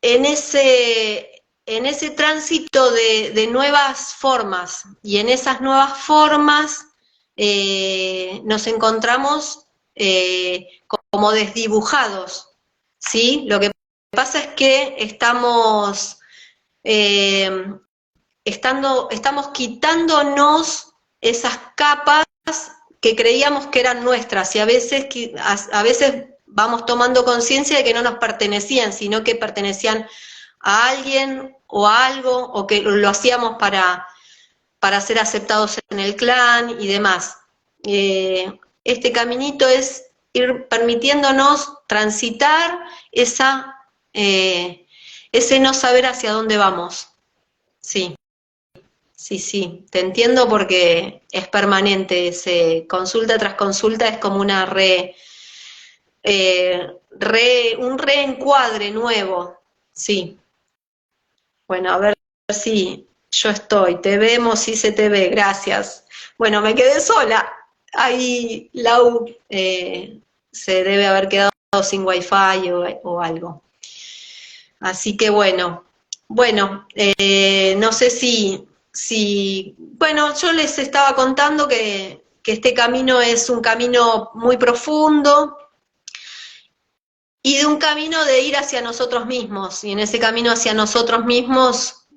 en ese tránsito de nuevas formas, y en esas nuevas formas nos encontramos como desdibujados, ¿sí? Lo que pasa es que eh, estamos quitándonos esas capas que creíamos que eran nuestras, y a veces vamos tomando conciencia de que no nos pertenecían, sino que pertenecían a alguien o a algo, o que lo hacíamos para ser aceptados en el clan y demás. Este caminito es ir permitiéndonos transitar ese no saber hacia dónde vamos. Sí. Sí, te entiendo, porque es permanente, consulta tras consulta es como un reencuadre nuevo, sí. Bueno, a ver si yo estoy, te vemos, sí se te ve, gracias. Bueno, me quedé sola, ahí Lau se debe haber quedado sin wifi o algo. Así que bueno, no sé bueno, yo les estaba contando que este camino es un camino muy profundo y de un camino de ir hacia nosotros mismos. Y en ese camino hacia nosotros mismos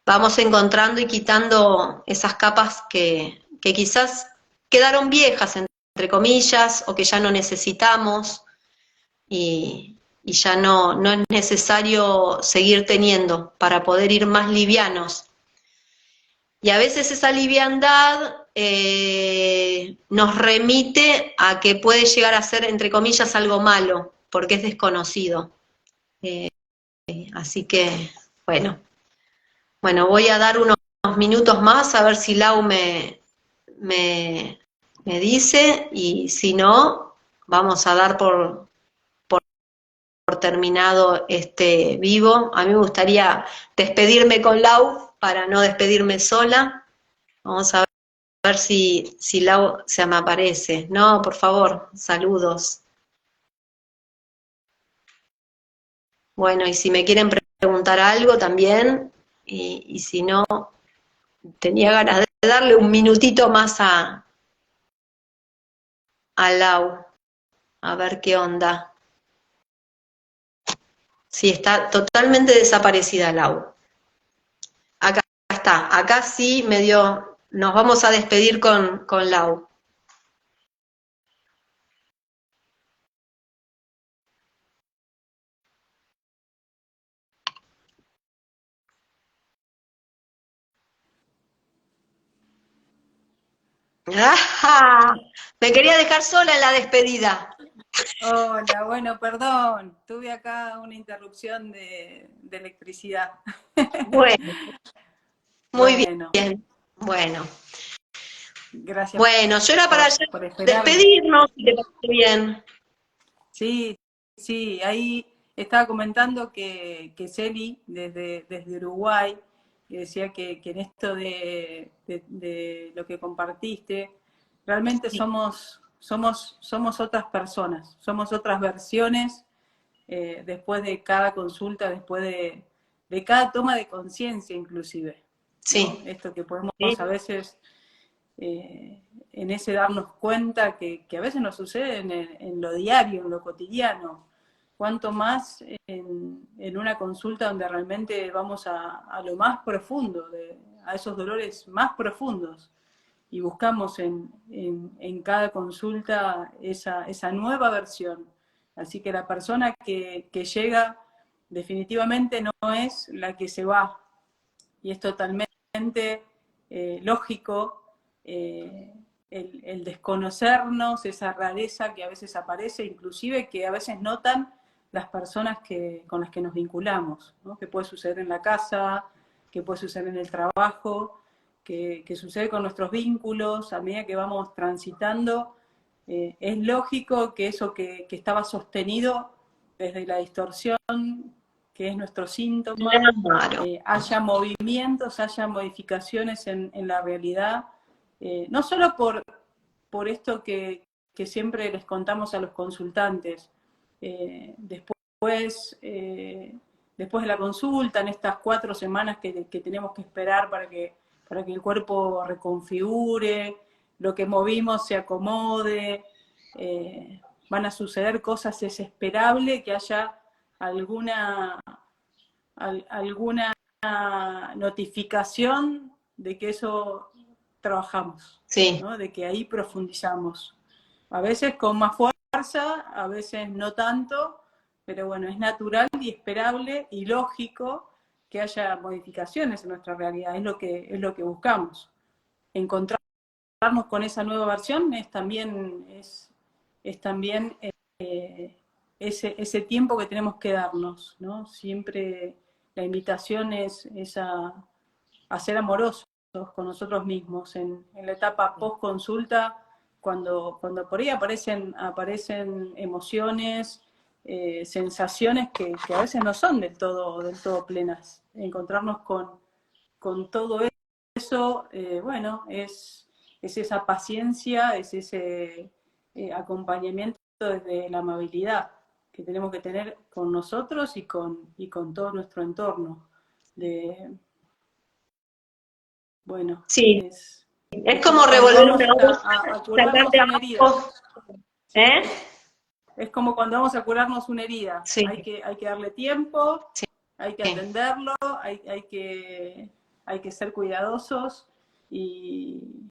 vamos encontrando y quitando esas capas que quizás quedaron viejas, entre comillas, o que ya no necesitamos y ya no es necesario seguir teniendo para poder ir más livianos. Y a veces esa liviandad nos remite a que puede llegar a ser, entre comillas, algo malo, porque es desconocido. Así que, bueno, voy a dar unos minutos más a ver si Lau me dice, y si no, vamos a dar por terminado este vivo. A mí me gustaría despedirme con Lau para no despedirme sola. Vamos a ver si Lau se me aparece. No, por favor, saludos. Bueno, y si me quieren preguntar algo también, y si no, tenía ganas de darle un minutito más a Lau, a ver qué onda. Sí, está totalmente desaparecida Lau. Acá está, acá sí me dio, nos vamos a despedir con Lau. ¡Ah! Me quería dejar sola en la despedida. Hola, bueno, perdón, tuve acá una interrupción de electricidad. Bueno, muy Bueno, bien. Bueno, gracias bueno, yo era para ya por esperarme. despedirnos, si te parece bien. Sí, sí, ahí estaba comentando que Celi, desde Uruguay, que decía que en esto de lo que compartiste, realmente Sí, somos otras personas, somos otras versiones después de cada consulta, después de cada toma de conciencia inclusive, ¿no? sí, Esto que podemos sí, a veces en ese darnos cuenta que a veces nos sucede en lo diario, en lo cotidiano, cuanto más en una consulta donde realmente vamos a lo más profundo, a esos dolores más profundos, y buscamos en cada consulta esa nueva versión. Así que la persona que llega definitivamente no es la que se va, y es totalmente lógico el desconocernos, esa rareza que a veces aparece, inclusive que a veces notan las personas con las que nos vinculamos, ¿no? Que puede suceder en la casa, que puede suceder en el trabajo, que sucede con nuestros vínculos a medida que vamos transitando. Es lógico que eso que estaba sostenido desde la distorsión, que es nuestro síntoma, claro. haya movimientos, haya modificaciones en la realidad, no solo por esto que siempre les contamos a los consultantes, después de la consulta, en estas 4 semanas que tenemos que esperar para que el cuerpo reconfigure, lo que movimos se acomode, van a suceder cosas desesperables, que haya alguna notificación de que eso trabajamos, Sí, ¿no? De que ahí profundizamos. A veces con más fuerza, a veces no tanto, pero bueno, es natural y esperable y lógico que haya modificaciones en nuestra realidad, es lo que buscamos. Encontrarnos con esa nueva versión es también ese tiempo que tenemos que darnos, ¿no? Siempre la invitación es a ser amorosos con nosotros mismos. En la etapa post-consulta, cuando por ahí aparecen emociones, sensaciones que a veces no son del todo plenas. Encontrarnos con todo eso, bueno, es esa paciencia, es ese acompañamiento desde la amabilidad que tenemos que tener con nosotros y con todo nuestro entorno. Bueno, sí, Es como revolver una olla, a sacar curarnos de una herida. abajo. ¿Eh? Es como cuando vamos a curarnos una herida. Sí, Hay que darle tiempo, sí. hay que atenderlo, hay que ser cuidadosos y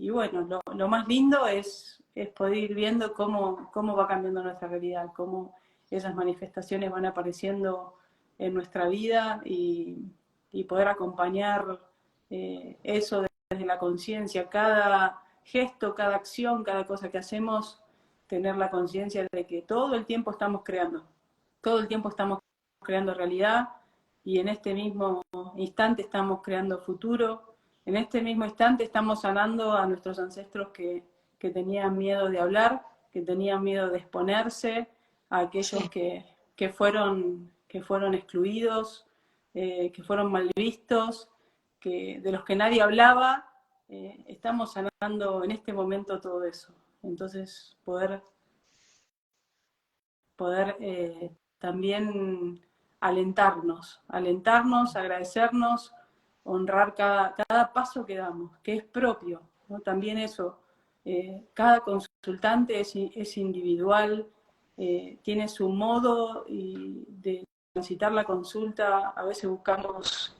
bueno, lo más lindo es poder ir viendo cómo va cambiando nuestra realidad, cómo esas manifestaciones van apareciendo en nuestra vida y poder acompañar eso desde la conciencia. Cada gesto, cada acción, cada cosa que hacemos, tener la conciencia de que todo el tiempo estamos creando, todo el tiempo estamos creando realidad y en este mismo instante estamos creando futuro. En este mismo instante estamos sanando a nuestros ancestros que tenían miedo de hablar, que tenían miedo de exponerse, a aquellos Sí. que fueron excluidos, que fueron mal vistos, de los que nadie hablaba. Estamos sanando en este momento todo eso. Entonces, poder también alentarnos, agradecernos, honrar cada paso que damos, que es propio, ¿no? También eso, cada consultante es individual, tiene su modo de transitar la consulta, a veces buscamos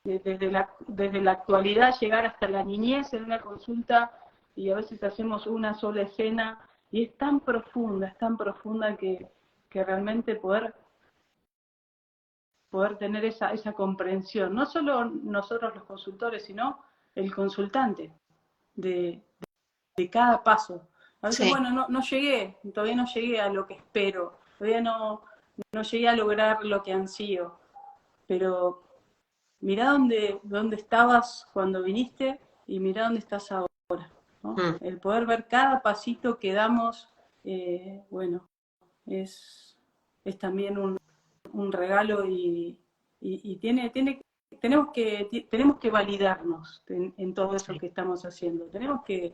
desde la actualidad llegar hasta la niñez en una consulta y a veces hacemos una sola escena y es tan profunda que realmente poder tener esa comprensión, no solo nosotros los consultores, sino el consultante de cada paso. A veces, Sí. bueno, todavía no llegué a lo que espero, todavía no llegué a lograr lo que ansío, pero mirá dónde estabas cuando viniste y mirá dónde estás ahora, ¿no? El poder ver cada pasito que damos, bueno, es también un regalo y tenemos que validarnos en todo eso que estamos haciendo, tenemos que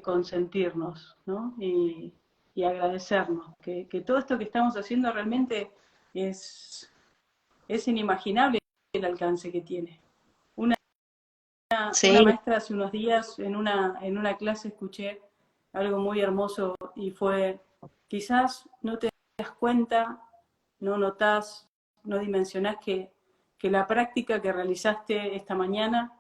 consentirnos, ¿no? Y agradecernos, que todo esto que estamos haciendo realmente es inimaginable el alcance que tiene. Sí. Una maestra hace unos días en una clase escuché algo muy hermoso y fue, quizás no te das cuenta, no notás, no dimensionás que la práctica que realizaste esta mañana,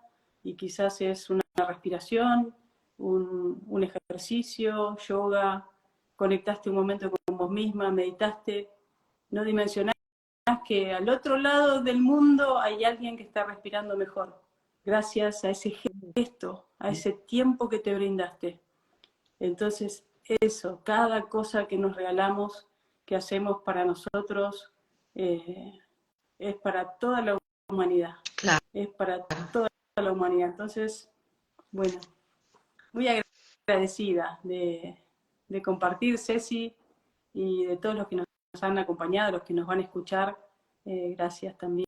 y quizás es una respiración, un ejercicio, yoga, conectaste un momento con vos misma, meditaste, no dimensionás que al otro lado del mundo hay alguien que está respirando mejor, gracias a ese gesto, a ese tiempo que te brindaste. Entonces, eso, cada cosa que nos regalamos, que hacemos para nosotros, es para toda la humanidad. Claro. Es para toda la humanidad. Entonces, bueno, muy agradecida de compartir, Ceci, y de todos los que nos han acompañado, los que nos van a escuchar. Gracias también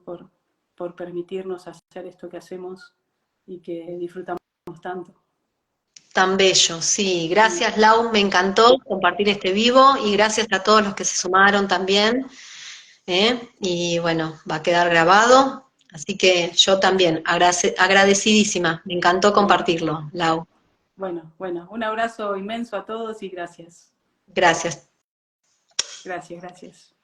por permitirnos hacer esto que hacemos y que disfrutamos tanto. Tan bello, sí. Gracias, Lau, me encantó compartir este vivo y gracias a todos los que se sumaron también. Y bueno, va a quedar grabado. Así que yo también, agradecidísima. Me encantó compartirlo, Lau. Bueno, un abrazo inmenso a todos y gracias. Gracias. Gracias.